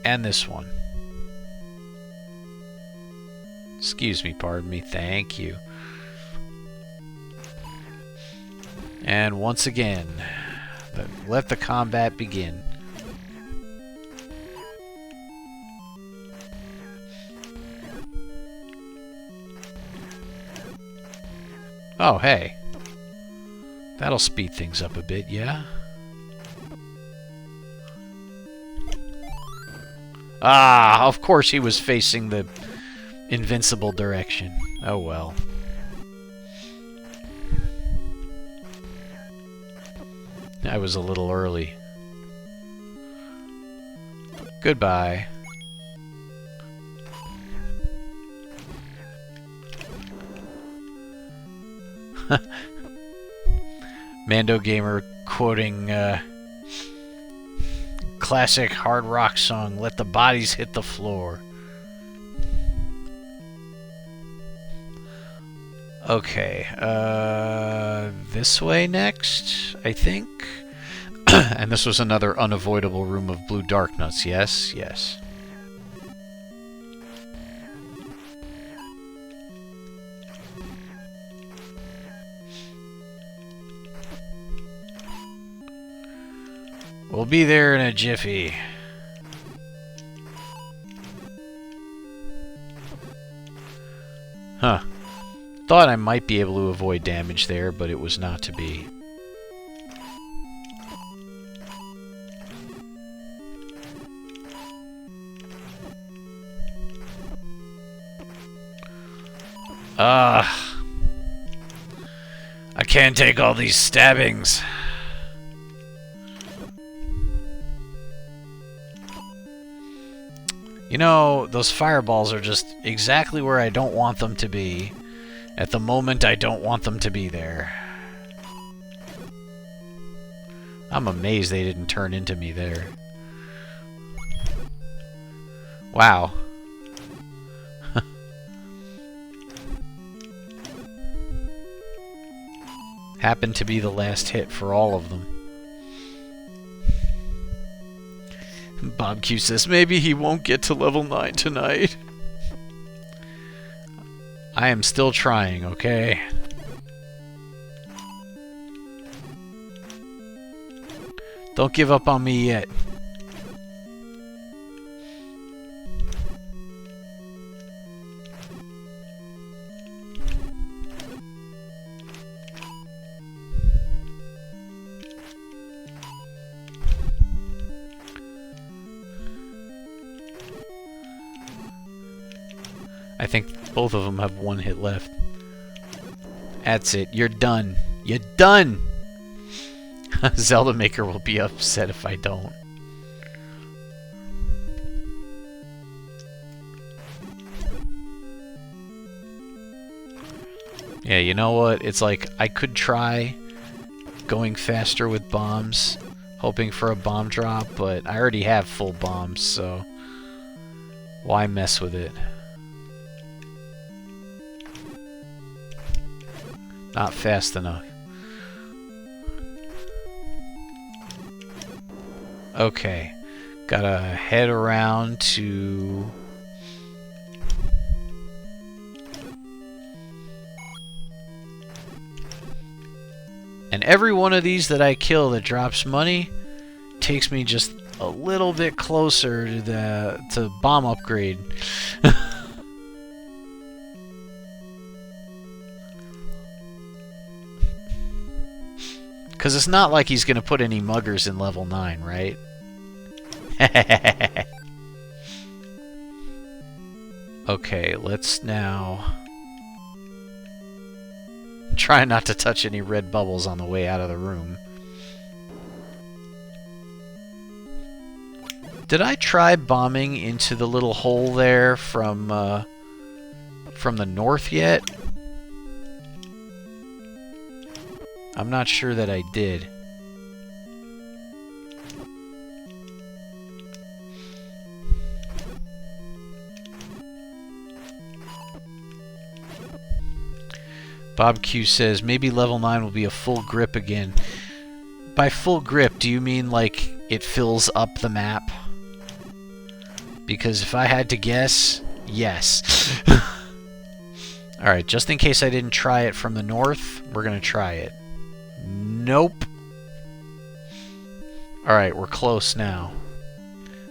And this one. Excuse me, pardon me. Thank you. And once again, let the combat begin. Oh, hey. That'll speed things up a bit, yeah? Ah, of course he was facing the invincible direction. Oh well. I was a little early. Goodbye. Mando Gamer quoting classic hard rock song, "Let the bodies hit the floor." Okay, this way next, I think. And this was another unavoidable room of blue dark nuts, yes? Yes. We'll be there in a jiffy. Huh. Thought I might be able to avoid damage there, but it was not to be. I can't take all these stabbings. You know, those fireballs are just exactly where I don't want them to be. At the moment, I don't want them to be there. I'm amazed they didn't turn into me there. Wow. Happened to be the last hit for all of them. Bob Q says, maybe he won't get to level 9 tonight. I am still trying, okay? Don't give up on me yet. I think both of them have one hit left. That's it. You're done. You're done! Zelda Maker will be upset if I don't. Yeah, you know what? It's like, I could try going faster with bombs, hoping for a bomb drop, but I already have full bombs, so why mess with it? Not fast enough. Okay. Gotta head around to... And every one of these that I kill that drops money takes me just a little bit closer to the bomb upgrade. Because it's not like he's going to put any muggers in level 9, right? Okay, let's now... try not to touch any red bubbles on the way out of the room. Did I try bombing into the little hole there from the north yet? I'm not sure that I did. Bob Q says, maybe level 9 will be a full grip again. By full grip, do you mean like it fills up the map? Because if I had to guess, yes. Alright, just in case I didn't try it from the north, we're going to try it. Nope. Alright, we're close now.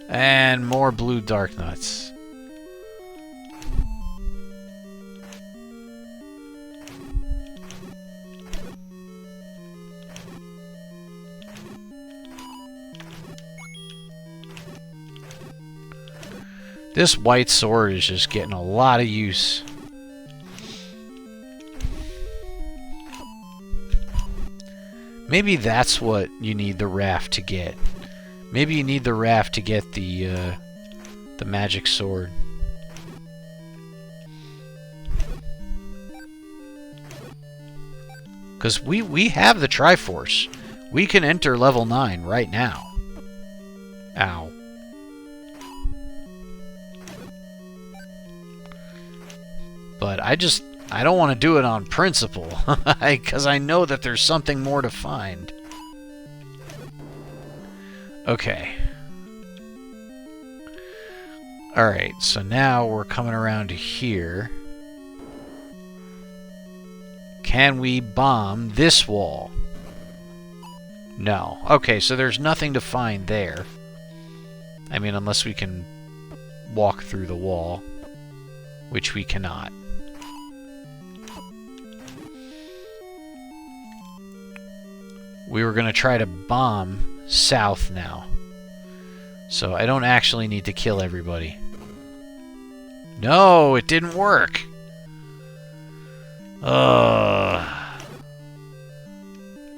And more blue dark nuts. This white sword is just getting a lot of use. Maybe that's what you need the raft to get. Maybe you need the raft to get the magic sword. Because we have the Triforce. We can enter level 9 right now. Ow. But I don't want to do it on principle, because I know that there's something more to find. Okay. Alright, so now we're coming around to here. Can we bomb this wall? No. Okay, so there's nothing to find there. I mean, unless we can walk through the wall, which we cannot. We were going to try to bomb south now. So I don't actually need to kill everybody. No, it didn't work.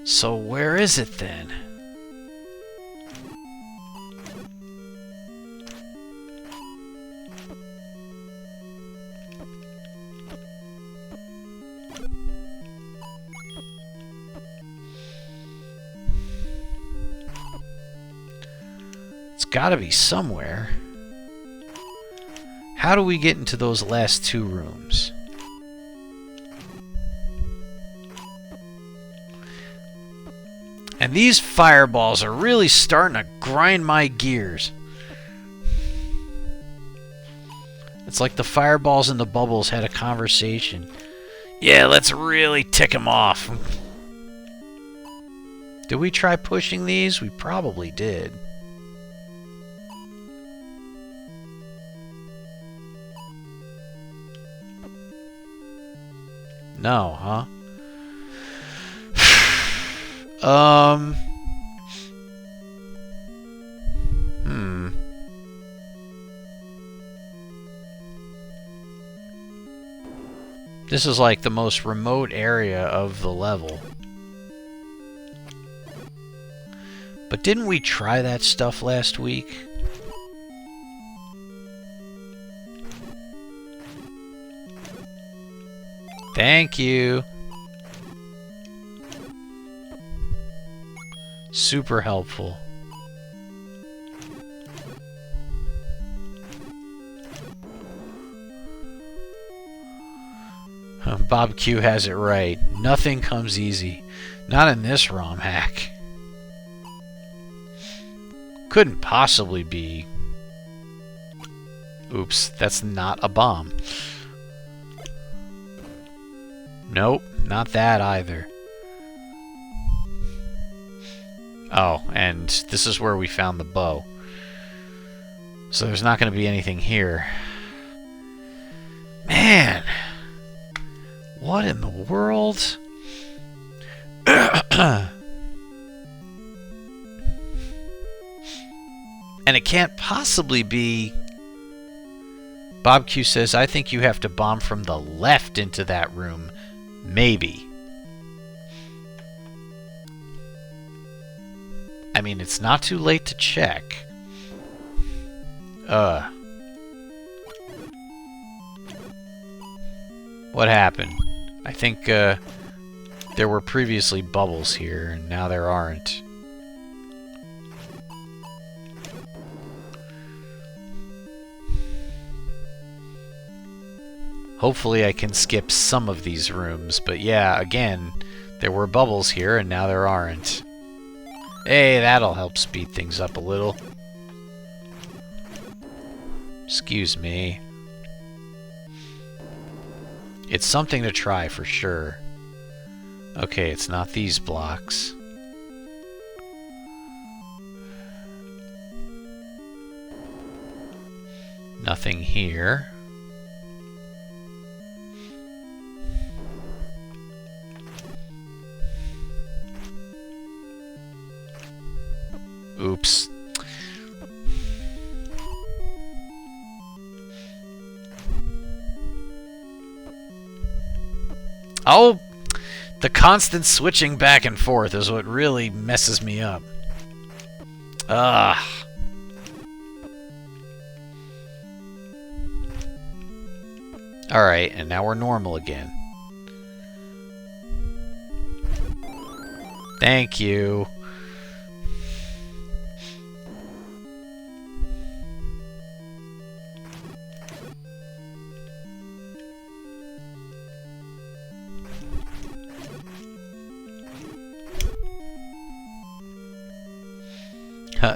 So where is it then? Gotta be somewhere. How do we get into those last two rooms? And these fireballs are really starting to grind my gears. It's like the fireballs and the bubbles had a conversation. Yeah, let's really tick them off. Did we try pushing these? We probably did. No, huh? This is like the most remote area of the level. But didn't we try that stuff last week? Thank you. Super helpful. Bob Q has it right. Nothing comes easy. Not in this ROM hack. Couldn't possibly be. Oops, that's not a bomb. Nope, not that either. Oh, and this is where we found the bow. So there's not going to be anything here. Man! What in the world? And it can't possibly be... Bob Q says, I think you have to bomb from the left into that room. Maybe. I mean, it's not too late to check. What happened? I think there were previously bubbles here, and now there aren't. Hopefully I can skip some of these rooms, but yeah, again, there were bubbles here, and now there aren't. Hey, that'll help speed things up a little. Excuse me. It's something to try for sure. Okay, it's not these blocks. Nothing here. Oops. Oh, the constant switching back and forth is what really messes me up. Ugh. Alright, and now we're normal again. Thank you.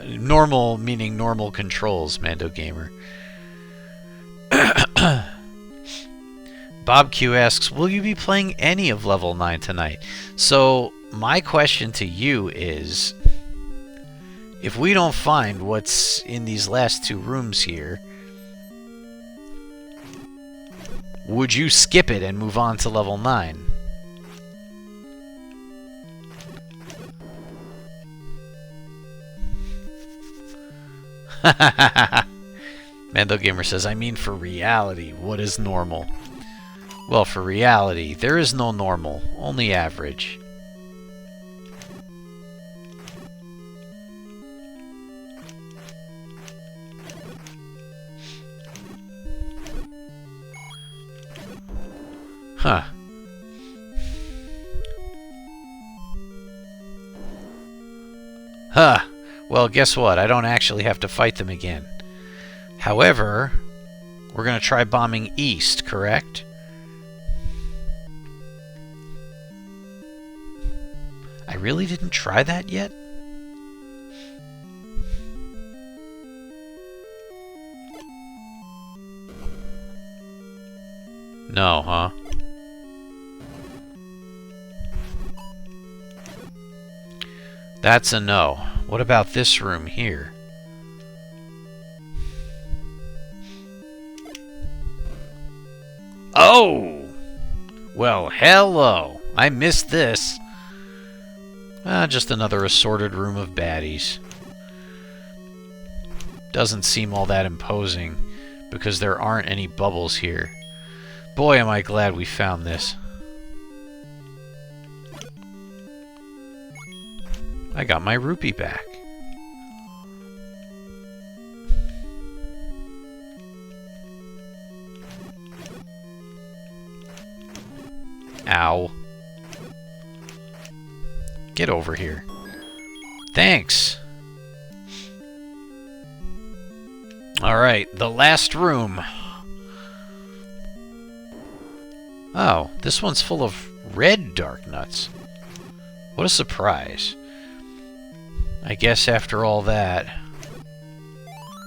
Normal meaning normal controls, Mando Gamer. Bob Q asks, will you be playing any of level 9 tonight? So, my question to you is, if we don't find what's in these last two rooms here, would you skip it and move on to level 9? Mando Gamer says, I mean for reality, what is normal? Well, for reality, there is no normal, only average. Huh. Huh. Well, guess what? I don't actually have to fight them again. However, we're going to try bombing east, correct? I really didn't try that yet? No, huh? That's a no. What about this room here? Oh! Well, hello. I missed this. Just another assorted room of baddies. Doesn't seem all that imposing, because there aren't any bubbles here. Boy, am I glad we found this. I got my rupee back. Ow. Get over here. Thanks. Alright, the last room. Oh, this one's full of red dark nuts. What a surprise. I guess after all that...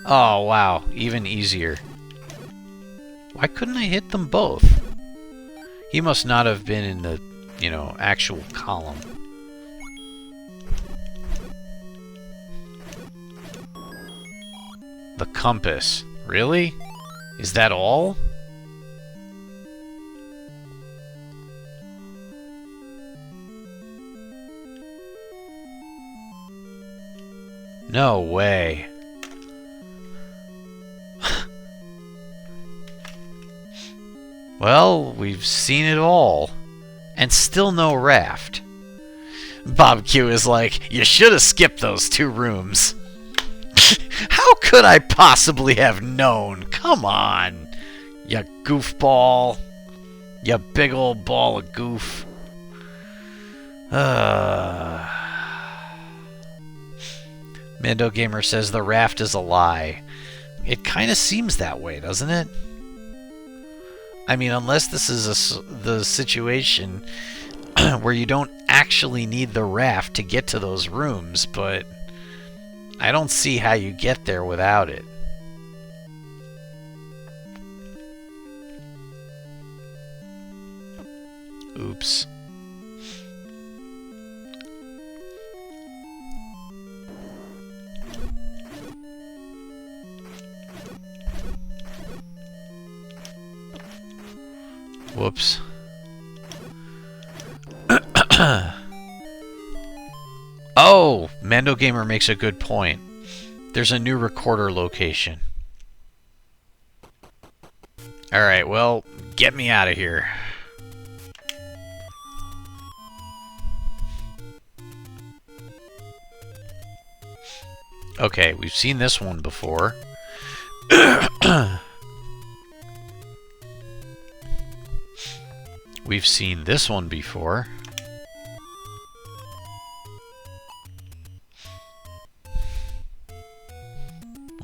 Oh, wow. Even easier. Why couldn't I hit them both? He must not have been in the, actual column. The compass. Really? Is that all? No way. Well, we've seen it all. And still no raft. Bob Q is like, you should have skipped those 2 rooms. How could I possibly have known? Come on, you goofball. You big old ball of goof. Mando Gamer says the raft is a lie. It kind of seems that way, doesn't it? I mean, unless this is the situation where you don't actually need the raft to get to those rooms, but I don't see how you get there without it. Oops. Whoops. Oh, Mando Gamer makes a good point. There's a new recorder location. Alright, well, get me out of here. Okay, we've seen this one before. We've seen this one before.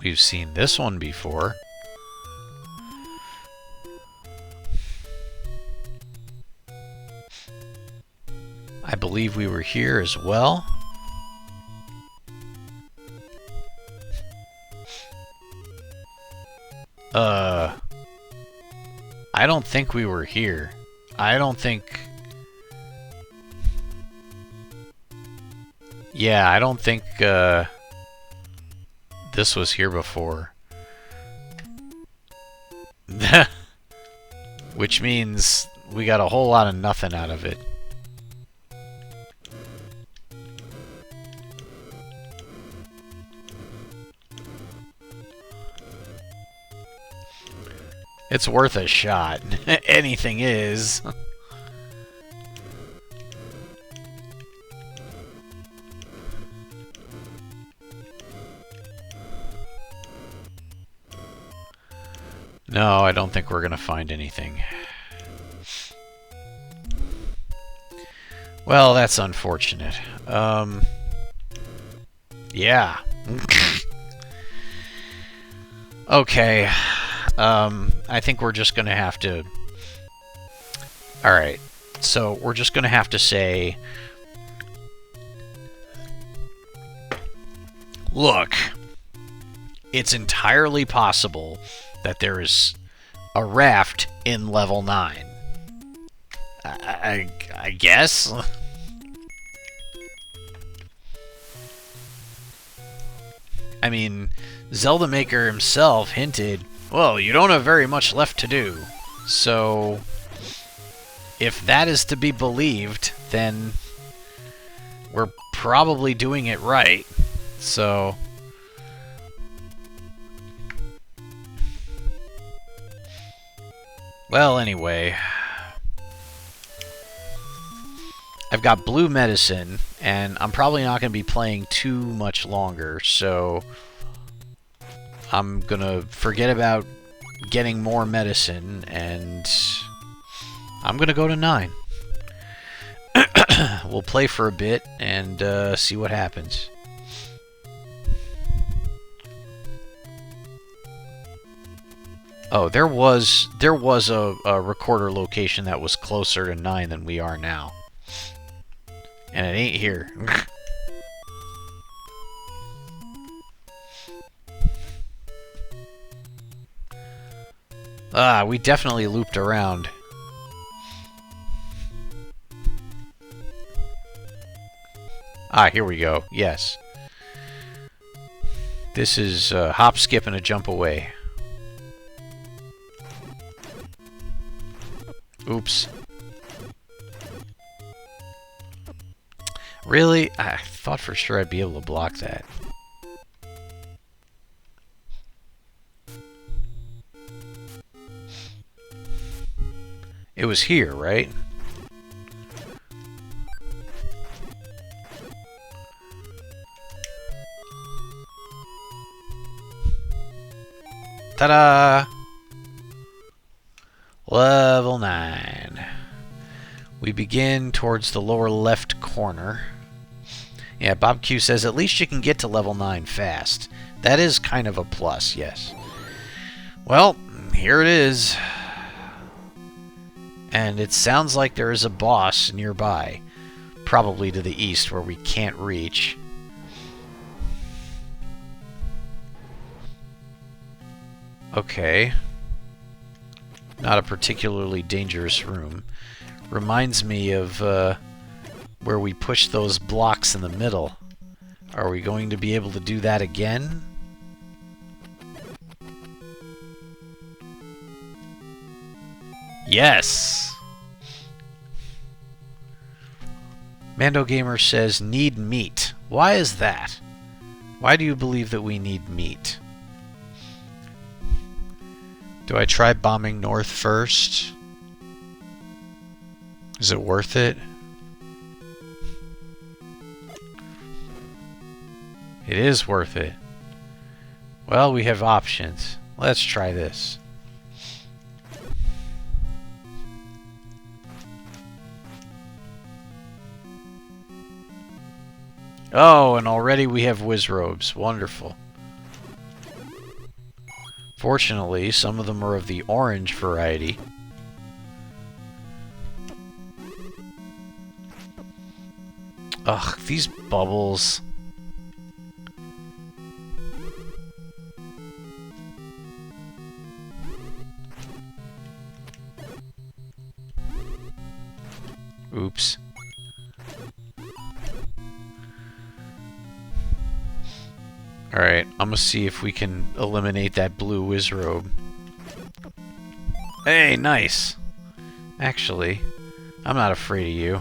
We've seen this one before. I believe we were here as well. I don't think we were here. I don't think... Yeah, I don't think this was here before. Which means we got a whole lot of nothing out of it. It's worth a shot. Anything is. No, I don't think we're gonna find anything. Well, that's unfortunate. Yeah. Okay. I think we're just gonna have to... Alright. So, we're just gonna have to say... Look, it's entirely possible that there is a raft in level 9. I guess? I mean, Zelda Maker himself hinted, well, you don't have very much left to do. So, if that is to be believed, then we're probably doing it right. So, well, anyway, I've got blue medicine, and I'm probably not going to be playing too much longer, so I'm going to forget about getting more medicine, and I'm going to go to 9. We'll play for a bit and see what happens. Oh, there was a recorder location that was closer to 9 than we are now. And it ain't here. We definitely looped around. Here we go. Yes. This is hop, skip, and a jump away. Oops. Really? I thought for sure I'd be able to block that. It was here, right? Ta-da! Level 9. We begin towards the lower left corner. Yeah, Bob Q says, at least you can get to level 9 fast. That is kind of a plus, yes. Well, here it is. And it sounds like there is a boss nearby. Probably to the east where we can't reach. Okay. Not a particularly dangerous room. Reminds me of where we push those blocks in the middle. Are we going to be able to do that again? Yes! Mando Gamer says, need meat. Why is that? Why do you believe that we need meat? Do I try bombing north first? Is it worth it? It is worth it. Well, we have options. Let's try this. Oh, and already we have Wizrobes. Wonderful. Fortunately, some of them are of the orange variety. Ugh, these bubbles. Oops. Alright, I'm gonna see if we can eliminate that blue Wizrobe. Hey, nice! Actually, I'm not afraid of you.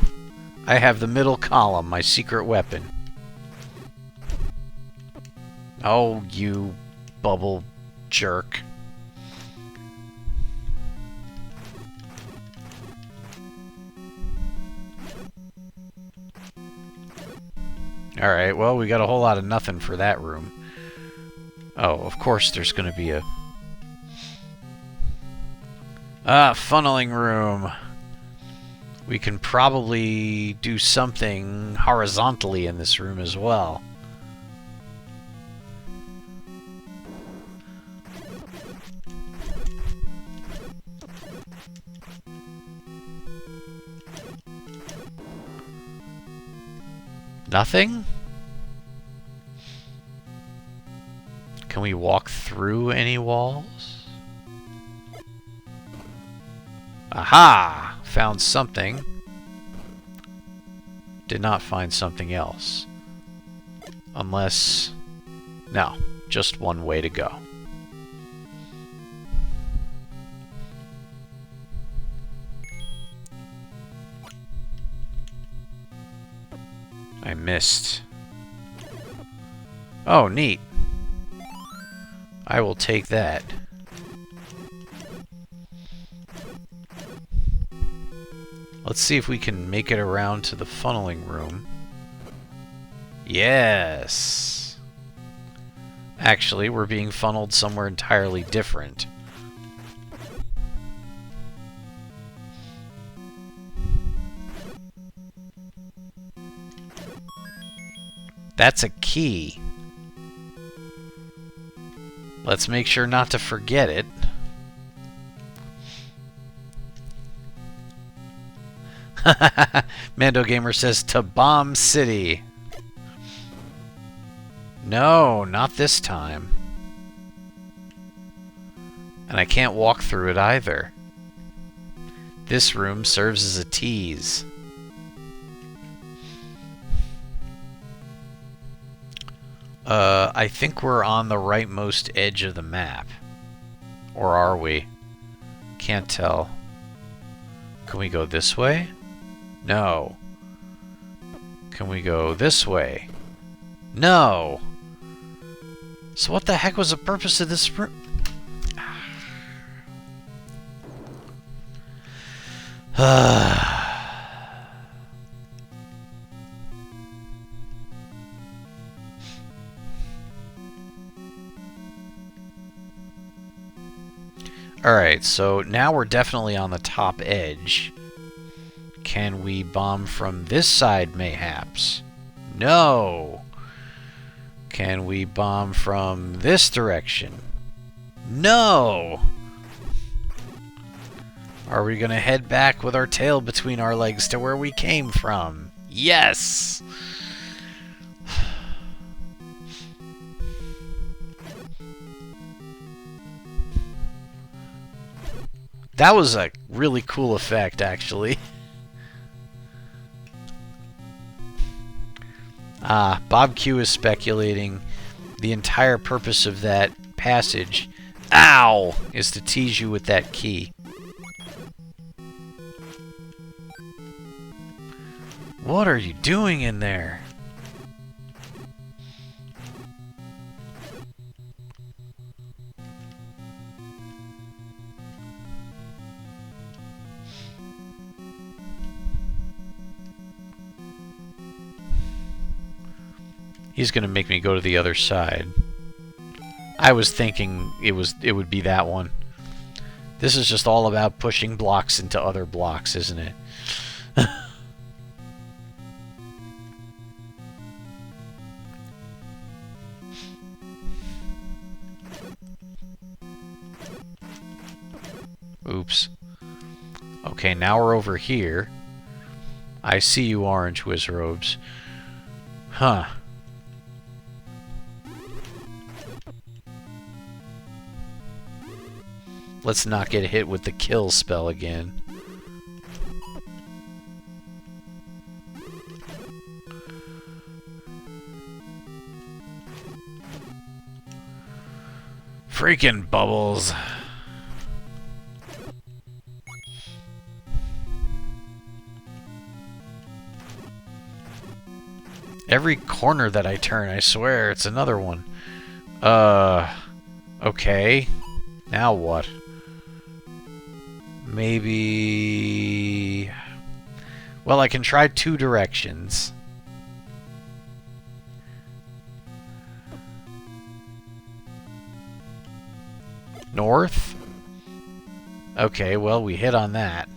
I have the middle column, my secret weapon. Oh, you bubble jerk. Alright, well, we got a whole lot of nothing for that room. Oh, of course there's gonna be a... funneling room. We can probably do something horizontally in this room as well. Nothing? Can we walk through any walls? Aha! Found something. Did not find something else. Unless... No, just one way to go. I missed. Oh, neat. I will take that. Let's see if we can make it around to the funneling room. Yes! Actually, we're being funneled somewhere entirely different. That's a key. Let's make sure not to forget it. Mando Gamer says to Bomb City. No, not this time. And I can't walk through it either. This room serves as a tease. I think we're on the rightmost edge of the map. Or are we? Can't tell. Can we go this way? No. Can we go this way? No. So what the heck was the purpose of this room? Alright, so now we're definitely on the top edge. Can we bomb from this side, mayhaps? No! Can we bomb from this direction? No! Are we gonna head back with our tail between our legs to where we came from? Yes! That was a really cool effect, actually. Bob Q is speculating the entire purpose of that passage, ow, is to tease you with that key. What are you doing in there? He's gonna make me go to the other side. I was thinking it would be that one. This is just all about pushing blocks into other blocks, isn't it? Oops. Okay, now we're over here. I see you, Orange Wizrobes. Huh. Let's not get hit with the kill spell again. Freaking bubbles. Every corner that I turn, I swear, it's another one. Okay. Now what? Maybe... Well, I can try two directions. North? Okay, well, we hit on that.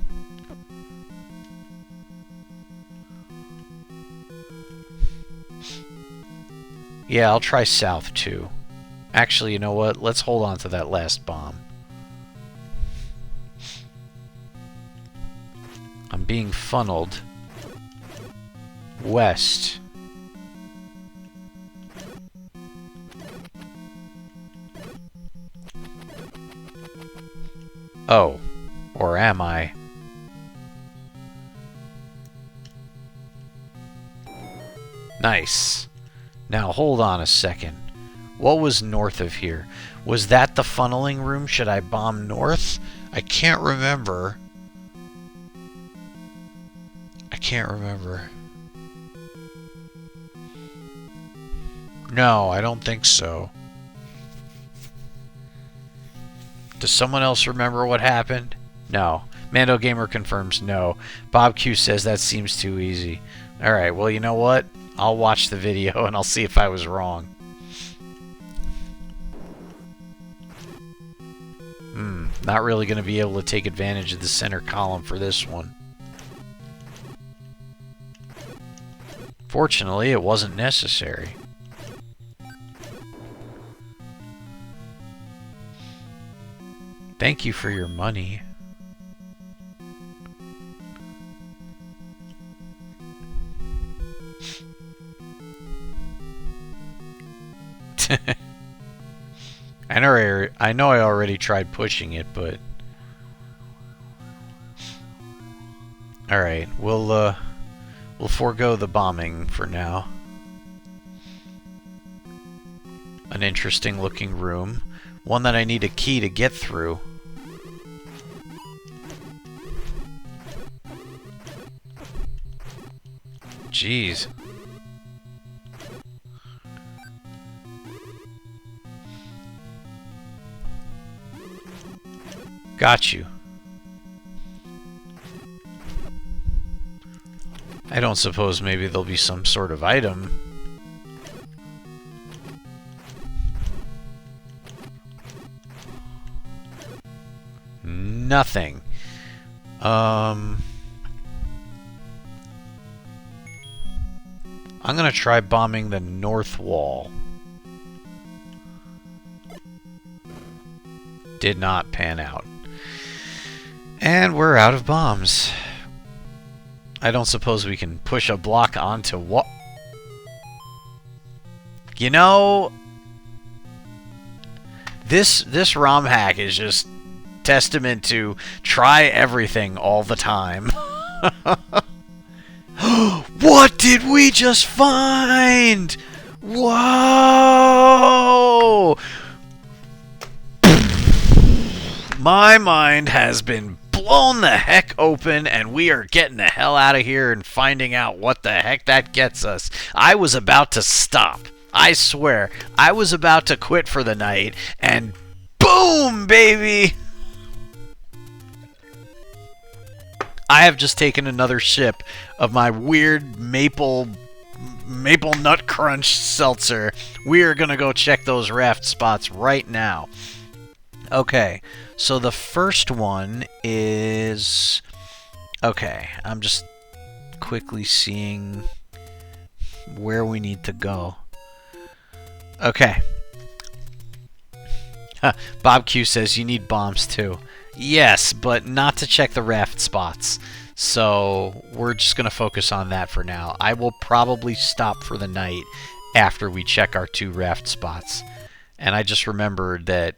Yeah, I'll try south, too. Actually, you know what? Let's hold on to that last bomb. I'm being funneled west. Oh. Or am I? Nice. Now hold on a second. What was north of here? Was that the funneling room? Should I bomb north? I can't remember. I can't remember. No, I don't think so. Does someone else remember what happened? No. Mando Gamer confirms no. Bob Q says that seems too easy. Alright, well, you know what? I'll watch the video and I'll see if I was wrong. Not really going to be able to take advantage of the center column for this one. Fortunately, it wasn't necessary. Thank you for your money. I know I already tried pushing it, but alright, we'll forego the bombing for now. An interesting looking room. One that I need a key to get through. Jeez. Got you. I don't suppose maybe there'll be some sort of item. Nothing. I'm gonna try bombing the north wall. Did not pan out. And we're out of bombs. I don't suppose we can push a block onto what? You know, this ROMhack is just testament to try everything all the time. What did we just find? Whoa! My mind has been blown the heck open, and we are getting the hell out of here and finding out what the heck that gets us. I was about to stop. I swear. I was about to quit for the night, and boom, baby! I have just taken another sip of my weird maple nut crunch seltzer. We are gonna go check those raft spots right now. Okay, so the first one is... Okay, I'm just quickly seeing where we need to go. Okay. Bob Q says you need bombs too. Yes, but not to check the raft spots. So we're just going to focus on that for now. I will probably stop for the night after we check our 2 raft spots. And I just remembered that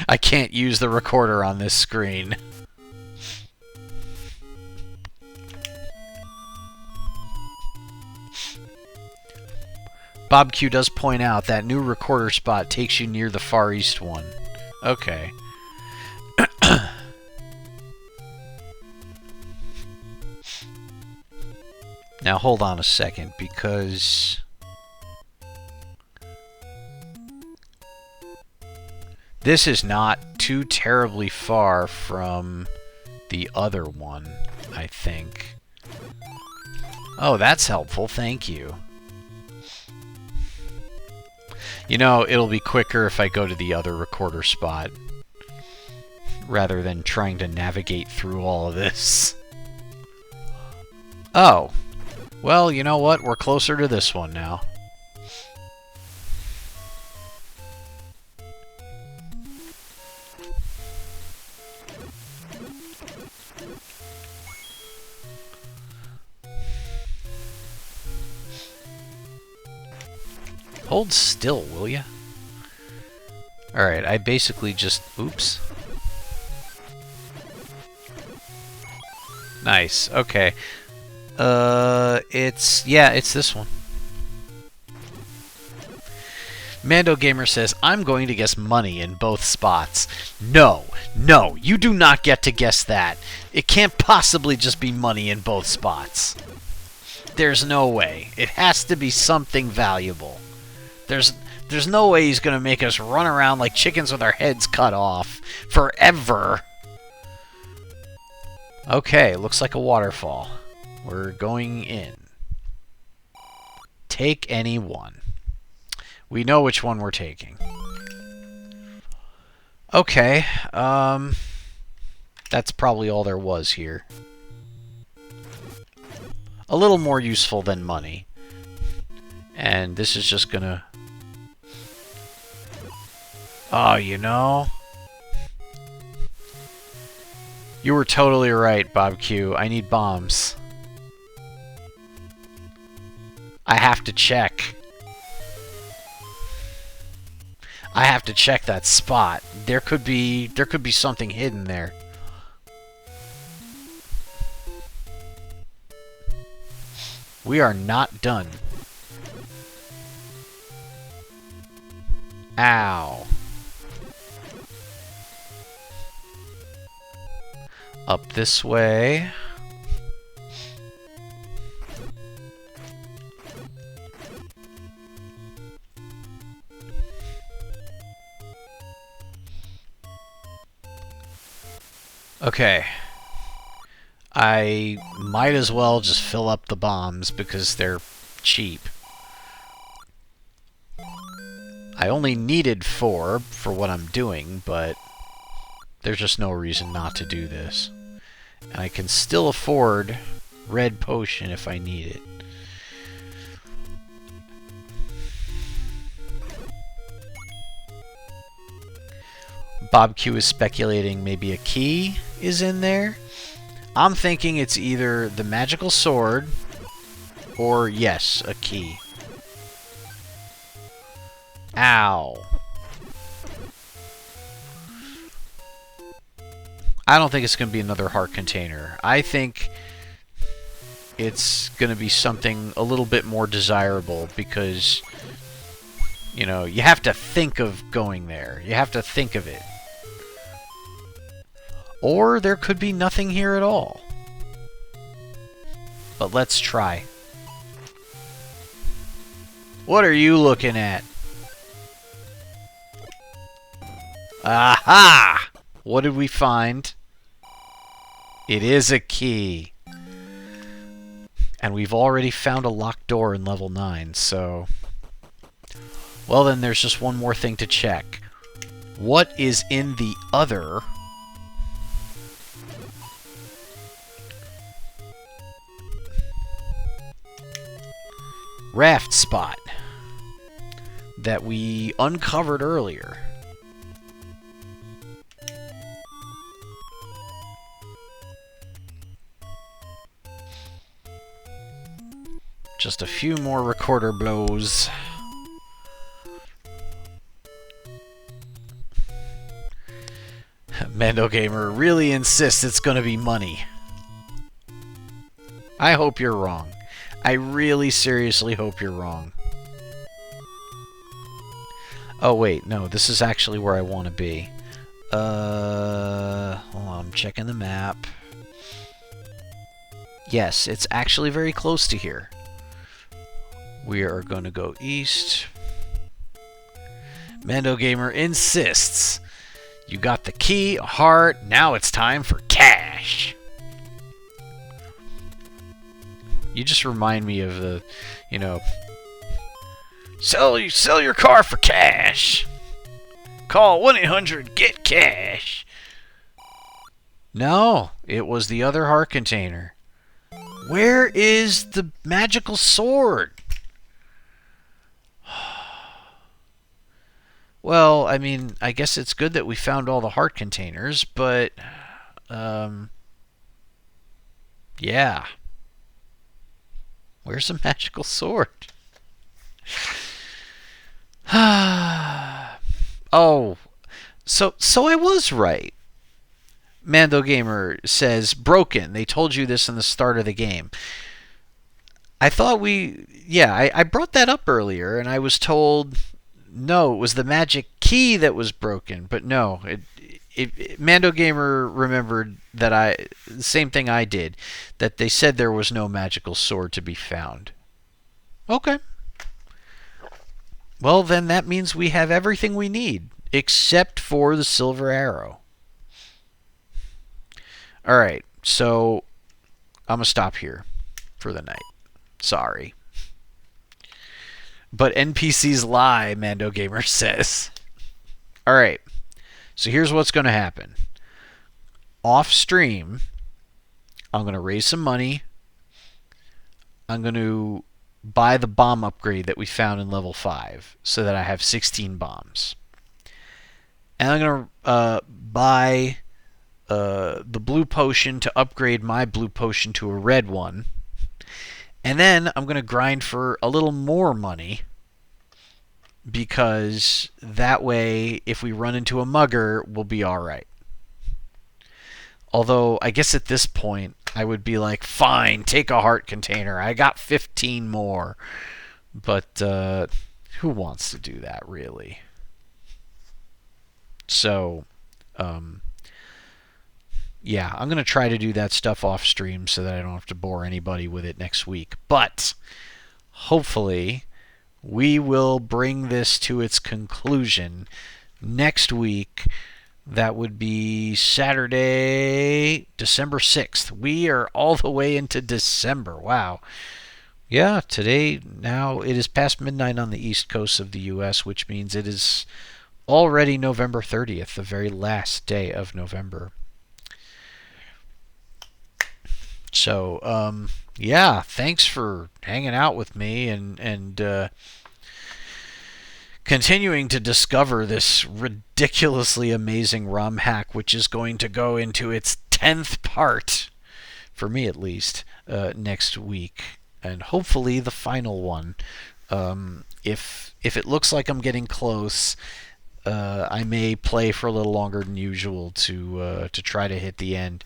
I can't use the recorder on this screen. Bob Q does point out that new recorder spot takes you near the far east one. Okay. Now hold on a second, because this is not too terribly far from the other one, I think. Oh, that's helpful, thank you. You know, it'll be quicker if I go to the other recorder spot, rather than trying to navigate through all of this. Oh. Well, you know what? We're closer to this one now. Hold still, will ya? Alright, I basically just... Oops. Nice. Okay. It's this one. Mando Gamer says, I'm going to guess money in both spots. No, you do not get to guess that. It can't possibly just be money in both spots. There's no way. It has to be something valuable. There's no way he's going to make us run around like chickens with our heads cut off forever. Okay, looks like a waterfall. We're going in. Take any one. We know which one we're taking. Okay, that's probably all there was here. A little more useful than money. And this is just gonna... Oh, you know... You were totally right, Bob Q. I need bombs. I have to check. I have to check that spot. There could be something hidden there. We are not done. Ow. Up this way. Okay. I might as well just fill up the bombs because they're cheap. I only needed 4 for what I'm doing, but there's just no reason not to do this. And I can still afford red potion if I need it. Bob Q is speculating maybe a key is in there. I'm thinking it's either the magical sword or, yes, a key. Ow. I don't think it's going to be another heart container. I think it's going to be something a little bit more desirable because, you know, you have to think of going there. You have to think of it. Or there could be nothing here at all. But let's try. What are you looking at? Aha! What did we find? It is a key. And we've already found a locked door in level 9, so... Well, then there's just one more thing to check. What is in the other... raft spot that we uncovered earlier? Just a few more recorder blows. Mando Gamer really insists it's gonna be money. I hope you're wrong. I really seriously hope you're wrong. Oh wait, no, this is actually where I want to be. Hold on, I'm checking the map. Yes, it's actually very close to here. We are going to go east. Mando Gamer insists. You got the key, a heart, now it's time for cash. You just remind me of the, you know, sell your car for cash. Call 1-800-GET-CASH. No, it was the other heart container. Where is the magical sword? Well, I mean, I guess it's good that we found all the heart containers, but, yeah. Where's the magical sword? Oh, so I was right. Mando Gamer says, broken. They told you this in the start of the game. I thought I brought that up earlier, and I was told, no, it was the magic key that was broken. But no, Mando Gamer remembered that the same thing I did, that they said there was no magical sword to be found. Okay. Well, then that means we have everything we need, except for the silver arrow. Alright, so I'm going to stop here for the night. Sorry. But NPCs lie, Mando Gamer says. Alright, so here's what's going to happen. Off stream, I'm going to raise some money. I'm going to buy the bomb upgrade that we found in level 5 so that I have 16 bombs. And I'm going to buy the blue potion to upgrade my blue potion to a red one. And then I'm going to grind for a little more money, because that way, if we run into a mugger, we'll be alright. Although, I guess at this point, I would be like, fine, take a heart container. I got 15 more. But who wants to do that, really? So, yeah, I'm going to try to do that stuff off stream so that I don't have to bore anybody with it next week. But hopefully we will bring this to its conclusion next week. That would be Saturday, December 6th. We are all the way into December. Wow. Yeah, today, now it is past midnight on the east coast of the U.S., which means it is already November 30th, the very last day of November. So, yeah, thanks for hanging out with me and continuing to discover this ridiculously amazing ROMhack, which is going to go into its 10th part, for me at least, next week. And hopefully the final one. If it looks like I'm getting close, I may play for a little longer than usual to try to hit the end.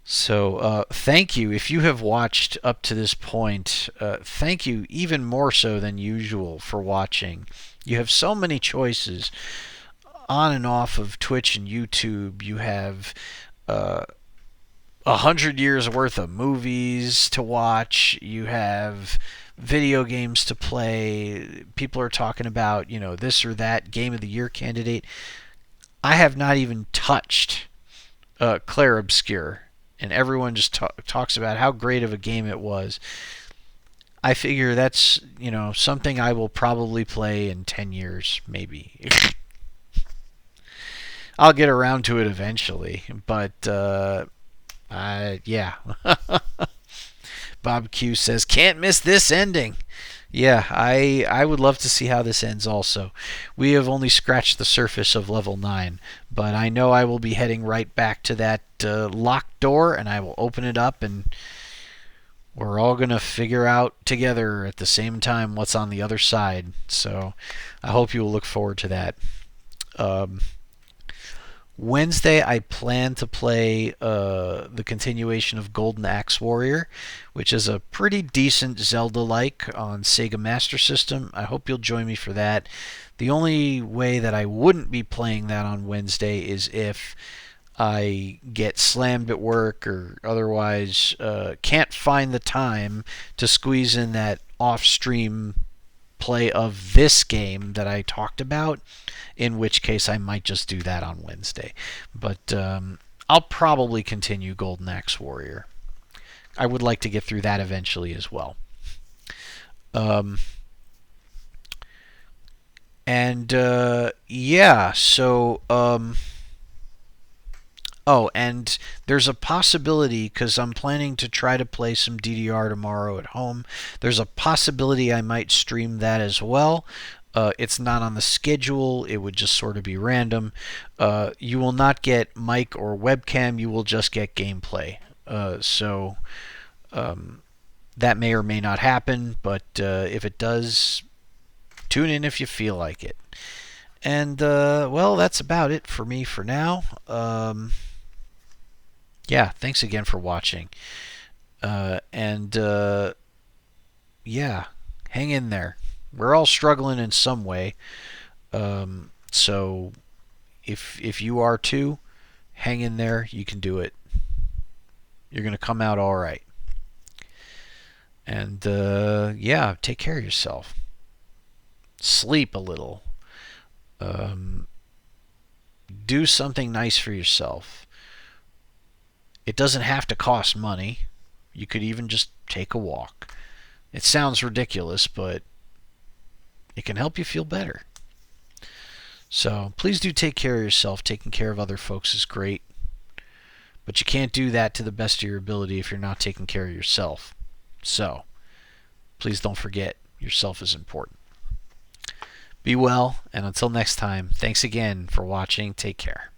So thank you. If you have watched up to this point, thank you even more so than usual for watching. You have so many choices on and off of Twitch and YouTube. You have 100 years worth of movies to watch. You have video games to play. People are talking about, this or that Game of the Year candidate. I have not even touched Clair Obscur. And everyone just talks about how great of a game it was. I figure that's, something I will probably play in 10 years, maybe. I'll get around to it eventually, but, yeah. Bob Q says, can't miss this ending. Yeah, I would love to see how this ends also. We have only scratched the surface of level 9, but I know I will be heading right back to that locked door, and I will open it up, and we're all going to figure out together at the same time what's on the other side. So I hope you will look forward to that. Wednesday, I plan to play the continuation of Golden Axe Warrior, which is a pretty decent Zelda-like on Sega Master System. I hope you'll join me for that. The only way that I wouldn't be playing that on Wednesday is if I get slammed at work or otherwise can't find the time to squeeze in that off-stream play of this game that I talked about, in which case I might just do that on Wednesday. But I'll probably continue Golden Axe Warrior. I would like to get through that eventually as well. Yeah, so oh, and there's a possibility, because I'm planning to try to play some DDR tomorrow at home, there's a possibility I might stream that as well. It's not on the schedule. It would just sort of be random. You will not get mic or webcam. You will just get gameplay. So that may or may not happen, but if it does, tune in if you feel like it. And, well, that's about it for me for now. Yeah, thanks again for watching. And yeah, hang in there. We're all struggling in some way. So if you are too, hang in there. You can do it. You're gonna come out all right. And yeah, take care of yourself. Sleep a little. Um, do something nice for yourself. It doesn't have to cost money. You could even just take a walk. It sounds ridiculous, but it can help you feel better. So please do take care of yourself. Taking care of other folks is great, but you can't do that to the best of your ability if you're not taking care of yourself. So please don't forget, yourself is important. Be well, and until next time, thanks again for watching. Take care.